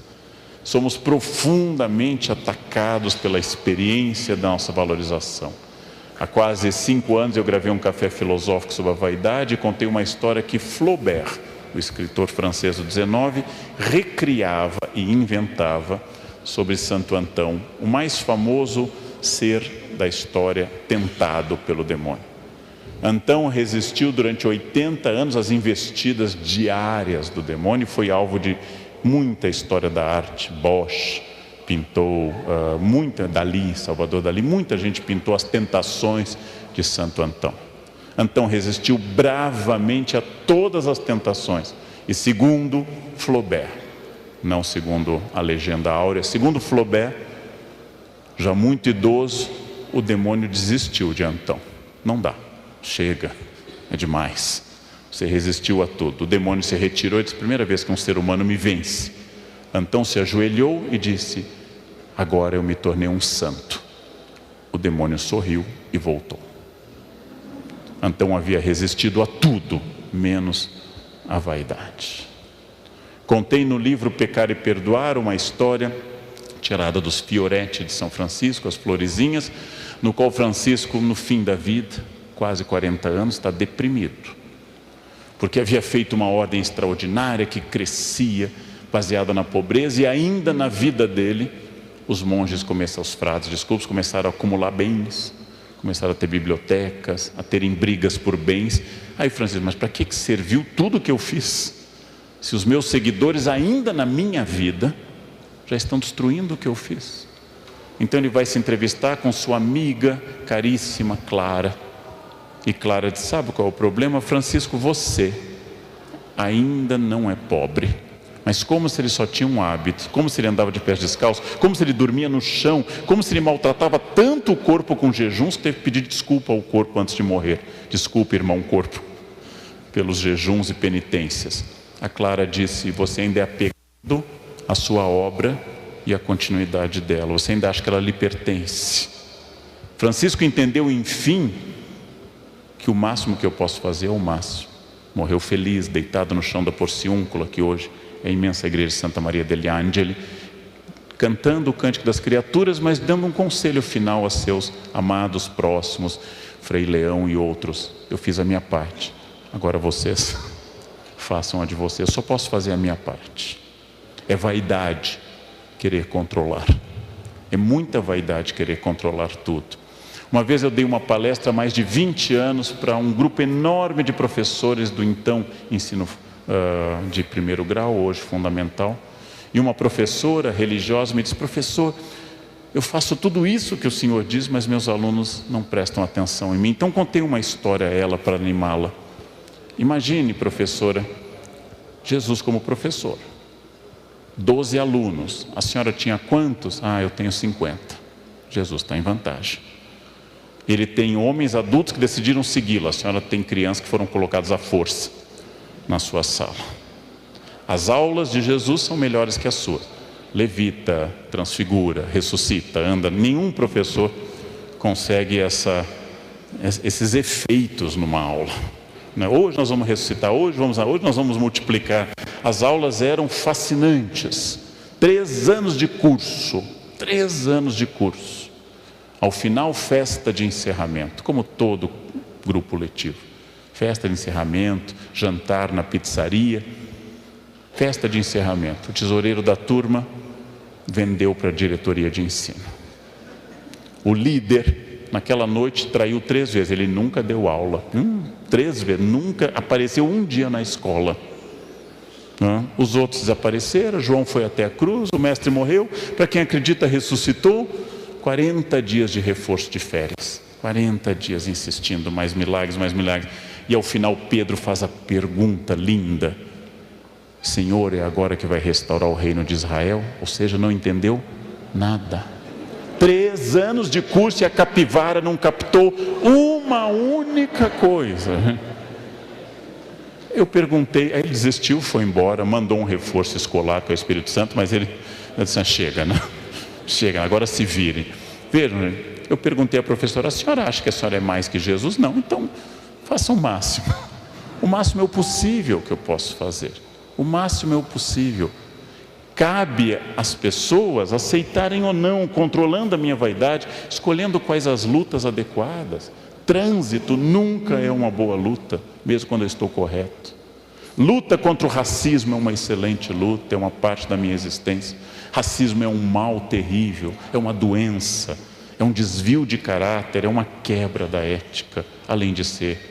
Somos profundamente atacados pela experiência da nossa valorização. Há quase 5 anos eu gravei um café filosófico sobre a vaidade e contei uma história que Flaubert, o escritor francês do 19, recriava e inventava sobre Santo Antão, o mais famoso ser da história tentado pelo demônio. Antão resistiu durante 80 anos às investidas diárias do demônio e foi alvo de muita história da arte. Bosch pintou, Dalí, Salvador Dalí, muita gente pintou as tentações de Santo Antão. Antão resistiu bravamente a todas as tentações. E segundo Flaubert, não segundo a legenda áurea, segundo Flaubert, já muito idoso, o demônio desistiu de Antão. Não dá, chega, é demais. Você resistiu a tudo. O demônio se retirou e disse: primeira vez que um ser humano me vence. Antão se ajoelhou e disse: agora eu me tornei um santo. O demônio sorriu e voltou. Antão havia resistido a tudo, menos a vaidade. Contei no livro Pecar e Perdoar uma história tirada dos Fioretti de São Francisco, as florezinhas, no qual Francisco, no fim da vida, quase 40 anos, está deprimido, porque havia feito uma ordem extraordinária que crescia, baseada na pobreza, e ainda na vida dele, os monges os frades, começaram a acumular bens, começaram a ter bibliotecas, a terem brigas por bens. Aí Francisco: mas para que serviu tudo o que eu fiz? Se os meus seguidores ainda na minha vida já estão destruindo o que eu fiz. Então ele vai se entrevistar com sua amiga caríssima Clara, e Clara diz: sabe qual é o problema, Francisco? Você ainda não é pobre, mas como se ele só tinha um hábito, como se ele andava de pés descalços, como se ele dormia no chão, como se ele maltratava tanto o corpo com jejuns que teve que pedir desculpa ao corpo antes de morrer. Desculpa, irmão corpo, pelos jejuns e penitências. A Clara disse: você ainda é apegado à sua obra e à continuidade dela, você ainda acha que ela lhe pertence. Francisco entendeu, enfim, que o máximo que eu posso fazer é o máximo. Morreu feliz, deitado no chão da Porciúncula, que hoje é a imensa igreja de Santa Maria degli Angeli, cantando o Cântico das Criaturas, mas dando um conselho final a seus amados próximos, Frei Leão e outros: eu fiz a minha parte, agora vocês façam a de vocês. Eu só posso fazer a minha parte. É vaidade querer controlar, é muita vaidade querer controlar tudo. Uma vez eu dei uma palestra há mais de 20 anos para um grupo enorme de professores do então ensino de primeiro grau, hoje fundamental, e uma professora religiosa me disse: professor, eu faço tudo isso que o senhor diz, mas meus alunos não prestam atenção em mim. Então contei uma história a ela para animá-la. Imagine, professora, Jesus como professor, 12 alunos, a senhora tinha quantos? Eu tenho 50. Jesus está em vantagem. Ele tem homens adultos que decidiram segui-lo, a senhora tem crianças que foram colocadas à força na sua sala. As aulas de Jesus são melhores que as suas. Levita, transfigura, ressuscita, anda. Nenhum professor consegue esses efeitos numa aula. Hoje nós vamos ressuscitar, hoje nós vamos multiplicar. As aulas eram fascinantes. 3 anos de curso. 3 anos de curso. Ao final, festa de encerramento, como todo grupo letivo. Festa de encerramento, jantar na pizzaria. Festa de encerramento. O tesoureiro da turma vendeu para a diretoria de ensino. O líder, naquela noite, traiu 3 vezes. Ele nunca deu aula. 3 vezes. Nunca apareceu um dia na escola. Os outros desapareceram. João foi até a cruz. O mestre morreu. Para quem acredita, ressuscitou. 40 dias de reforço de férias. 40 dias insistindo, mais milagres, mais milagres. E ao final Pedro faz a pergunta linda: Senhor, é agora que vai restaurar o reino de Israel? Ou seja, não entendeu nada. 3 anos de curso e a capivara não captou uma única coisa. Eu perguntei, aí ele desistiu, foi embora, mandou um reforço escolar com o Espírito Santo, mas ele disse: chega, né? Chega, agora se virem. Vejam, eu perguntei à professora: a senhora acha que a senhora é mais que Jesus? Não, então faça o máximo. O máximo é o possível que eu posso fazer. O máximo é o possível. Cabe às pessoas aceitarem ou não, controlando a minha vaidade, escolhendo quais as lutas adequadas. Trânsito nunca é uma boa luta, mesmo quando eu estou correto. Luta contra o racismo é uma excelente luta, é uma parte da minha existência. Racismo é um mal terrível, é uma doença, é um desvio de caráter, é uma quebra da ética, além de ser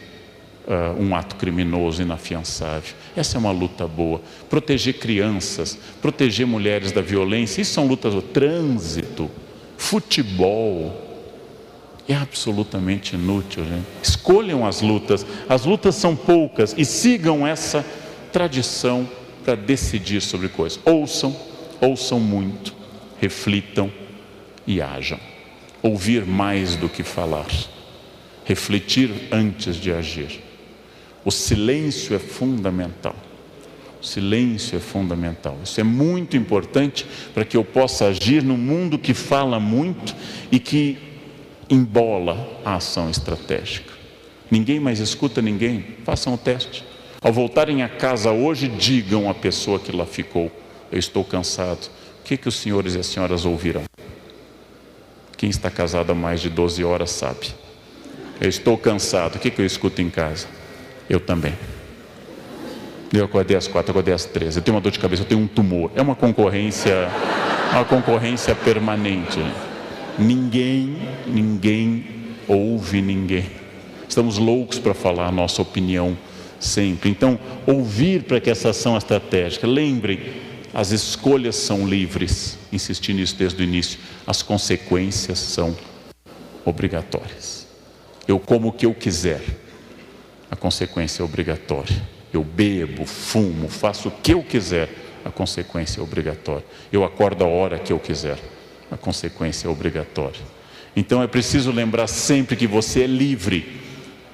um ato criminoso inafiançável. Essa é uma luta boa. Proteger crianças, proteger mulheres da violência, isso são lutas. Trânsito, futebol, é absolutamente inútil, gente. Escolham as lutas são poucas, e sigam essa tradição para decidir sobre coisas. Ouçam muito, reflitam e hajam. Ouvir mais do que falar, refletir antes de agir. O silêncio é fundamental. O silêncio é fundamental. Isso é muito importante para que eu possa agir num mundo que fala muito e que embola a ação estratégica. Ninguém mais escuta ninguém. Façam o teste. Ao voltarem a casa hoje, digam à pessoa que lá ficou: eu estou cansado. O que os senhores e as senhoras ouvirão? Quem está casado há mais de 12 horas sabe. Eu estou cansado. O que eu escuto em casa? Eu também. Eu acordei às 4, acordei às 13. Eu tenho uma dor de cabeça, eu tenho um tumor. É uma concorrência permanente. Ninguém ouve ninguém. Estamos loucos para falar a nossa opinião sempre. Então, ouvir para que essa ação estratégica. Lembrem, as escolhas são livres. Insisti nisso desde o início. As consequências são obrigatórias. Eu como o que eu quiser. A consequência é obrigatória. Eu bebo, fumo, faço o que eu quiser, a consequência é obrigatória. Eu acordo a hora que eu quiser, a consequência é obrigatória. Então é preciso lembrar sempre que você é livre,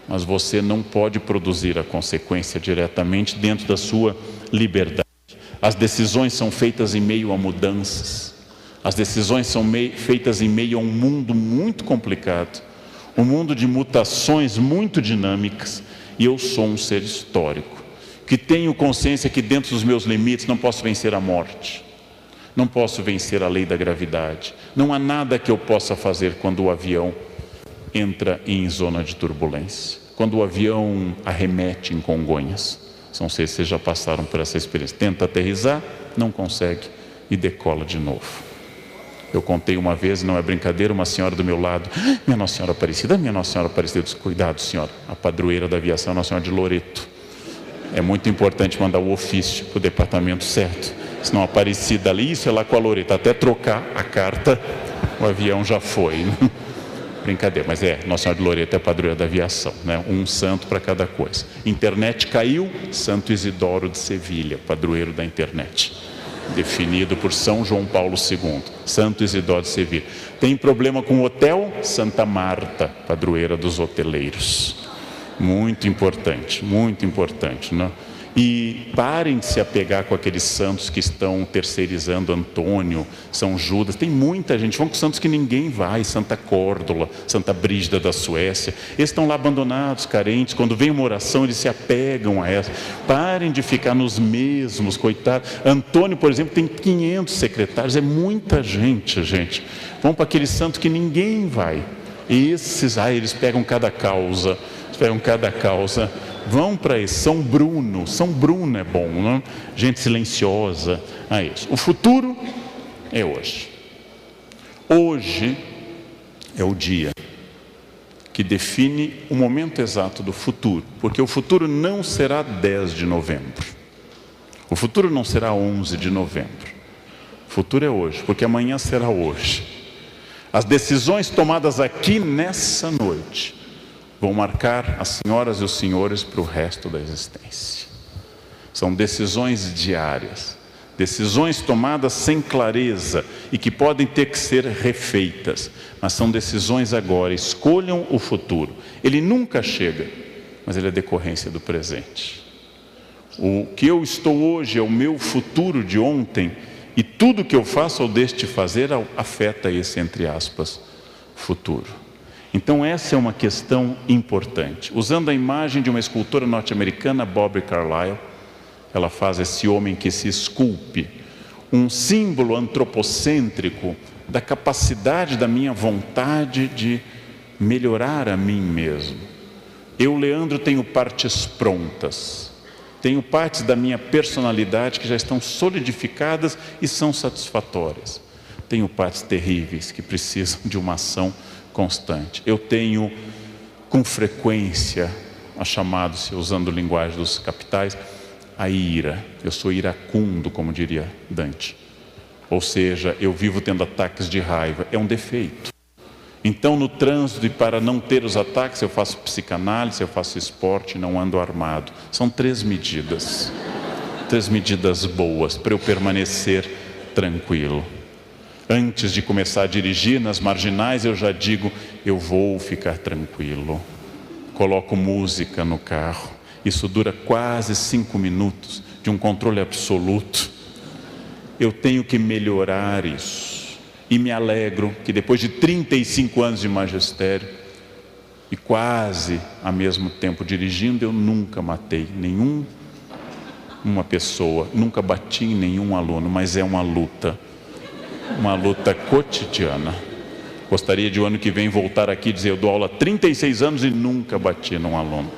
mas você não pode produzir a consequência diretamente dentro da sua liberdade. As decisões são feitas em meio a mudanças. As decisões são feitas em meio a um mundo muito complicado, um mundo de mutações muito dinâmicas, e eu sou um ser histórico, que tenho consciência que dentro dos meus limites não posso vencer a morte, não posso vencer a lei da gravidade, não há nada que eu possa fazer quando o avião entra em zona de turbulência, quando o avião arremete em Congonhas. Não sei se vocês já passaram por essa experiência. Tenta aterrissar, não consegue e decola de novo. Eu contei uma vez, não é brincadeira, uma senhora do meu lado: minha Nossa Senhora Aparecida, minha Nossa Senhora Aparecida. Eu disse: cuidado, senhora, a padroeira da aviação é Nossa Senhora de Loreto. É muito importante mandar o ofício para o departamento certo, senão Aparecida ali, isso é lá com a Loreto, até trocar a carta, o avião já foi. Brincadeira, mas Nossa Senhora de Loreto é a padroeira da aviação, né? Um santo para cada coisa. Internet caiu, Santo Isidoro de Sevilha, padroeiro da internet, definido por São João Paulo II, Santo Isidoro de Sevilha. Tem problema com hotel? Santa Marta, padroeira dos hoteleiros. Muito importante, né? E parem de se apegar com aqueles santos que estão terceirizando. Antônio, São Judas, tem muita gente. Vão com santos que ninguém vai: Santa Córdola, Santa Brígida da Suécia. Eles estão lá abandonados, carentes. Quando vem uma oração, eles se apegam a essa. Parem de ficar nos mesmos, coitado. Antônio, por exemplo, tem 500 secretários, é muita gente. Vão para aquele santo que ninguém vai. Esses, eles pegam cada causa. Vão para esse. São Bruno é bom, não? Gente silenciosa. Isso. O futuro é hoje. Hoje é o dia que define o momento exato do futuro, porque o futuro não será 10 de novembro, o futuro não será 11 de novembro, o futuro é hoje, porque amanhã será hoje. As decisões tomadas aqui nessa noite vão marcar as senhoras e os senhores para o resto da existência. São decisões diárias, decisões tomadas sem clareza e que podem ter que ser refeitas, mas são decisões agora. Escolham o futuro. Ele nunca chega, mas ele é decorrência do presente. O que eu estou hoje é o meu futuro de ontem, e tudo que eu faço ou deixo de fazer afeta esse, entre aspas, futuro. Então essa é uma questão importante. Usando a imagem de uma escultora norte-americana, Bobby Carlyle, ela faz esse homem que se esculpe, um símbolo antropocêntrico da capacidade da minha vontade de melhorar a mim mesmo. Eu, Leandro, tenho partes prontas, tenho partes da minha personalidade que já estão solidificadas e são satisfatórias. Tenho partes terríveis que precisam de uma ação constante. Eu tenho com frequência a chamada-se, usando a linguagem dos capitais, a ira. Eu sou iracundo, como diria Dante. Ou seja, eu vivo tendo ataques de raiva. É um defeito. Então, no trânsito, e para não ter os ataques, eu faço psicanálise, eu faço esporte, não ando armado. São 3 medidas. 3 medidas boas para eu permanecer tranquilo. Antes de começar a dirigir nas marginais, eu já digo: eu vou ficar tranquilo. Coloco música no carro. isso dura quase 5 minutos, de um controle absoluto. Eu tenho que melhorar isso. E me alegro que depois de 35 anos de magistério, e quase ao mesmo tempo dirigindo, eu nunca matei uma pessoa, nunca bati em nenhum aluno, mas é uma luta cotidiana. Gostaria de o ano que vem voltar aqui e dizer, eu dou aula há 36 anos e nunca bati num aluno.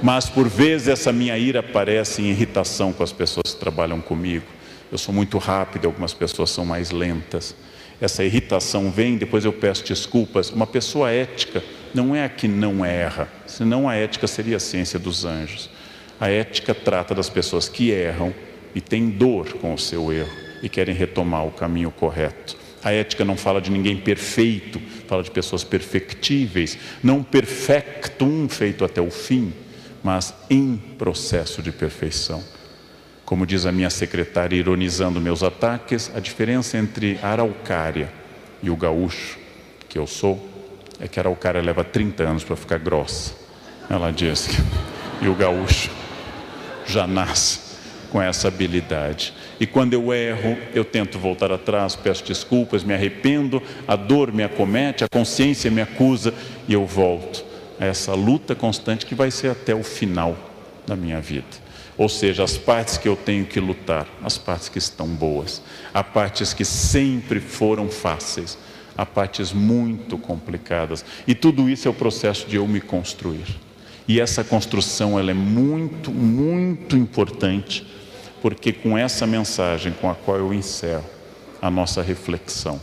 Mas por vezes essa minha ira aparece em irritação com as pessoas que trabalham comigo. Eu sou muito rápido, algumas pessoas são mais lentas. Essa irritação vem, depois eu peço desculpas. Uma pessoa ética não é a que não erra, senão a ética seria a ciência dos anjos. A ética trata das pessoas que erram e têm dor com o seu erro e querem retomar o caminho correto. A ética não fala de ninguém perfeito, fala de pessoas perfectíveis, não perfectum, feito até o fim, mas em processo de perfeição. Como diz a minha secretária, ironizando meus ataques, a diferença entre a araucária e o gaúcho, que eu sou, é que a araucária leva 30 anos para ficar grossa. Ela diz que e o gaúcho já nasce com essa habilidade. E quando eu erro, eu tento voltar atrás, peço desculpas, me arrependo, a dor me acomete, a consciência me acusa e eu volto a essa luta constante que vai ser até o final da minha vida. Ou seja, as partes que eu tenho que lutar, as partes que estão boas, há partes que sempre foram fáceis, há partes muito complicadas. E tudo isso é o processo de eu me construir. E essa construção ela é muito, muito importante, porque com essa mensagem com a qual eu encerro a nossa reflexão,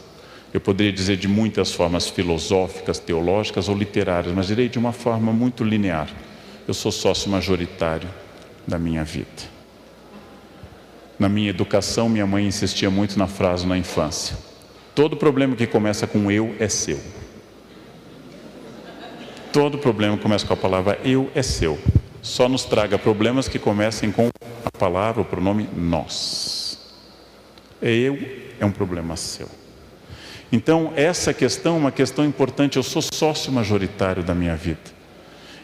eu poderia dizer de muitas formas filosóficas, teológicas ou literárias, mas direi de uma forma muito linear. Eu sou sócio majoritário da minha vida. Na minha educação, minha mãe insistia muito na frase na infância: todo problema que começa com eu é seu. Todo problema que começa com a palavra eu é seu. Só nos traga problemas que comecem com a palavra, o pronome nós. Eu é um problema seu. Então, essa questão é uma questão importante. Eu sou sócio majoritário da minha vida.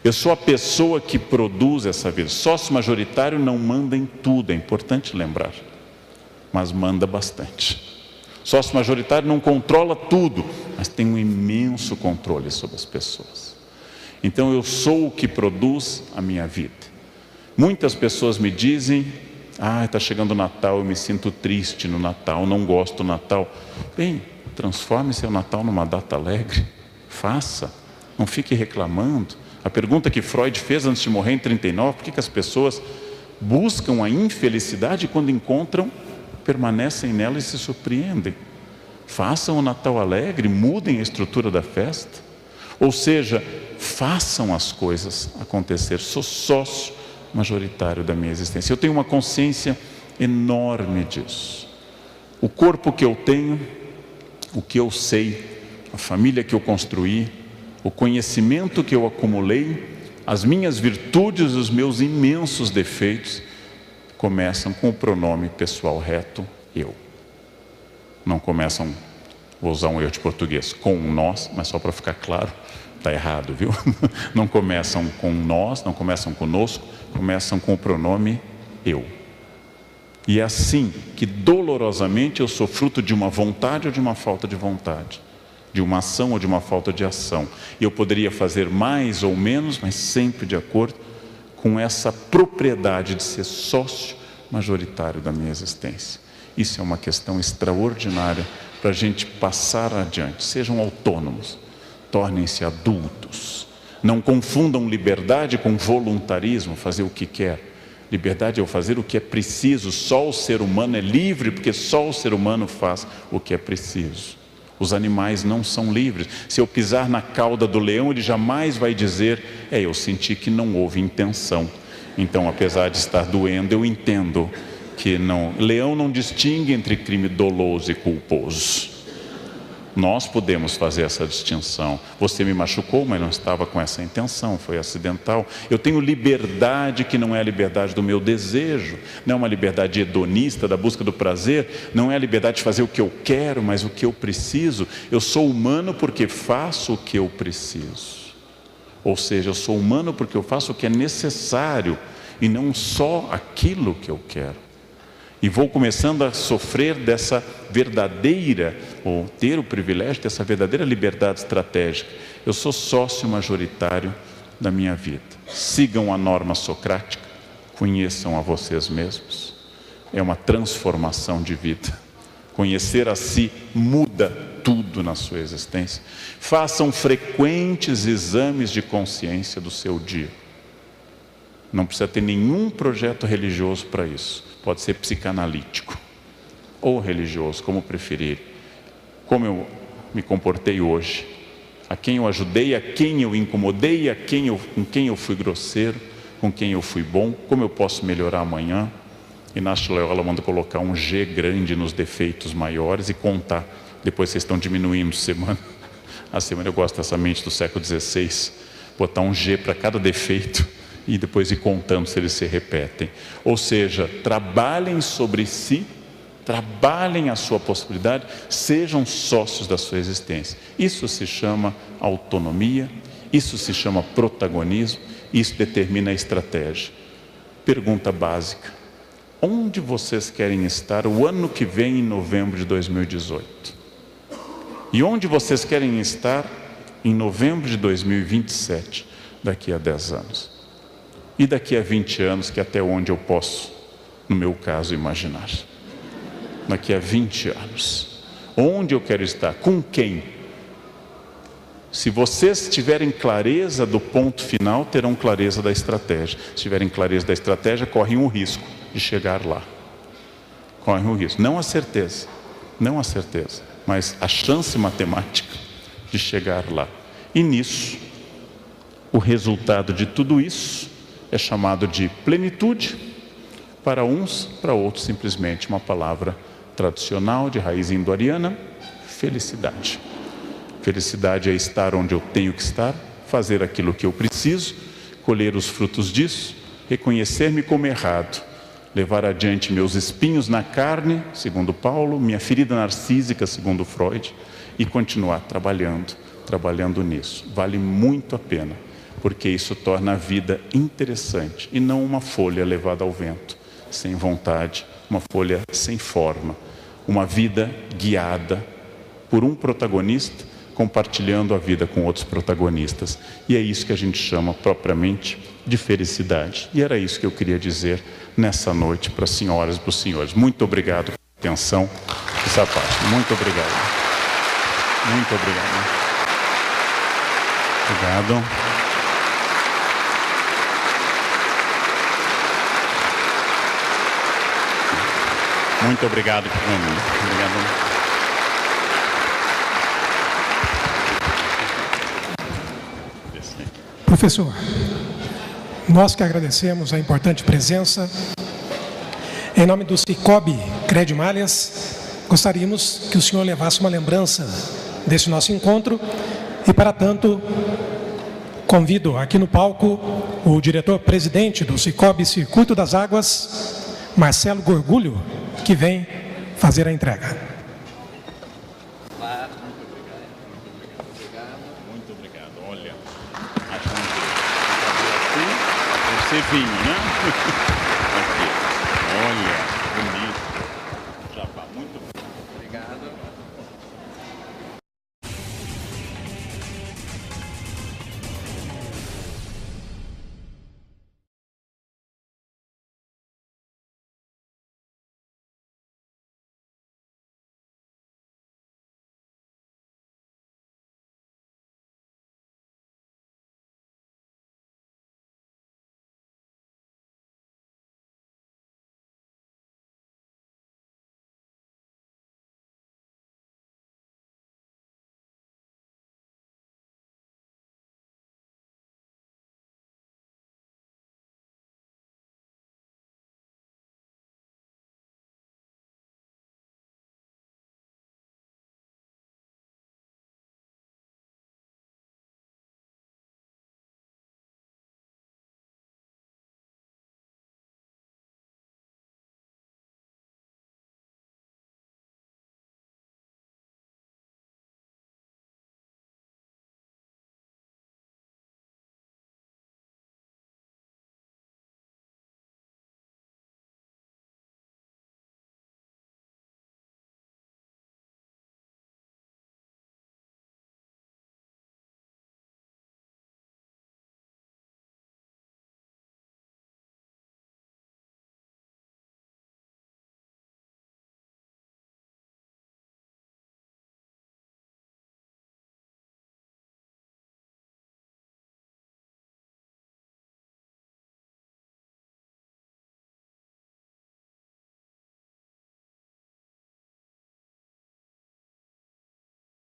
Eu sou a pessoa que produz essa vida. Sócio majoritário não manda em tudo, é importante lembrar, mas manda bastante. Sócio majoritário não controla tudo, mas tem um imenso controle sobre as pessoas. Então eu sou o que produz a minha vida. Muitas pessoas me dizem, está chegando o Natal, eu me sinto triste no Natal, não gosto do Natal. Bem, transforme seu Natal numa data alegre, faça, não fique reclamando. A pergunta que Freud fez antes de morrer em 39, por que as pessoas buscam a infelicidade e quando encontram, permanecem nela e se surpreendem? Façam o Natal alegre, mudem a estrutura da festa. Ou seja, façam as coisas acontecer. Sou sócio majoritário da minha existência. Eu tenho uma consciência enorme disso. O corpo que eu tenho, o que eu sei, a família que eu construí, o conhecimento que eu acumulei, as minhas virtudes e os meus imensos defeitos começam com o pronome pessoal reto, eu. Não começam, vou usar um erro de português, com nós, mas só para ficar claro, está errado, viu? Não começam com nós, não começam conosco, começam com o pronome eu. E é assim que dolorosamente eu sou fruto de uma vontade ou de uma falta de vontade, de uma ação ou de uma falta de ação. E eu poderia fazer mais ou menos, mas sempre de acordo com essa propriedade de ser sócio majoritário da minha existência. Isso é uma questão extraordinária para a gente passar adiante. Sejam autônomos, tornem-se adultos. Não confundam liberdade com voluntarismo, fazer o que quer. Liberdade é o fazer o que é preciso. Só o ser humano é livre, porque só o ser humano faz o que é preciso. Os animais não são livres. Se eu pisar na cauda do leão, ele jamais vai dizer, eu senti que não houve intenção. Então, apesar de estar doendo, eu entendo que não. Leão não distingue entre crime doloso e culposo. Nós podemos fazer essa distinção. Você me machucou, mas não estava com essa intenção, foi acidental. Eu tenho liberdade que não é a liberdade do meu desejo, não é uma liberdade hedonista da busca do prazer, não é a liberdade de fazer o que eu quero, mas o que eu preciso. Eu sou humano porque faço o que eu preciso. Ou seja, eu sou humano porque eu faço o que é necessário e não só aquilo que eu quero. E vou começando a sofrer dessa verdadeira, ou ter o privilégio dessa verdadeira liberdade estratégica. Eu sou sócio majoritário da minha vida. Sigam a norma socrática, conheçam a vocês mesmos. É uma transformação de vida. Conhecer a si muda tudo na sua existência. Façam frequentes exames de consciência do seu dia. Não precisa ter nenhum projeto religioso para isso. Pode ser psicanalítico ou religioso, como preferir. Como eu me comportei hoje, a quem eu ajudei, a quem eu incomodei, com quem eu fui grosseiro, com quem eu fui bom, como eu posso melhorar amanhã. Inácio Loyola manda colocar um G grande nos defeitos maiores e contar. Depois vocês estão diminuindo semana a semana. Eu gosto dessa mente do século XVI, botar um G para cada defeito e depois ir contando se eles se repetem. Ou seja, trabalhem sobre si, trabalhem a sua possibilidade, sejam sócios da sua existência. Isso se chama autonomia, isso se chama protagonismo, isso determina a estratégia. Pergunta básica: onde vocês querem estar o ano que vem, em novembro de 2018? E onde vocês querem estar em novembro de 2027, daqui a 10 anos? E daqui a 20 anos, que é até onde eu posso, no meu caso, imaginar. Daqui a 20 anos. Onde eu quero estar? Com quem? Se vocês tiverem clareza do ponto final, terão clareza da estratégia. Se tiverem clareza da estratégia, correm o risco de chegar lá. Correm o risco. Não a certeza, mas a chance matemática de chegar lá. E nisso, o resultado de tudo isso é chamado de plenitude, para uns, para outros simplesmente uma palavra tradicional de raiz indo-ariana: felicidade. Felicidade é estar onde eu tenho que estar, fazer aquilo que eu preciso, colher os frutos disso, reconhecer-me como errado, levar adiante meus espinhos na carne, segundo Paulo, minha ferida narcísica, segundo Freud, e continuar trabalhando nisso. Vale muito a pena, porque isso torna a vida interessante e não uma folha levada ao vento, sem vontade, uma folha sem forma, uma vida guiada por um protagonista, compartilhando a vida com outros protagonistas. E é isso que a gente chama propriamente de felicidade. E era isso que eu queria dizer nessa noite para as senhoras e para os senhores. Muito obrigado pela atenção dessa parte. Muito obrigado. Muito obrigado. Obrigado. Muito obrigado por mim. Obrigado. Professor, nós que agradecemos a importante presença, em nome do Cicobi Cred Malhas, gostaríamos que o senhor levasse uma lembrança desse nosso encontro e, para tanto, convido aqui no palco o diretor-presidente do Cicobi Circuito das Águas, Marcelo Gorgulho, que vem fazer a entrega. Muito obrigado. Olha, acho que você vinha, né?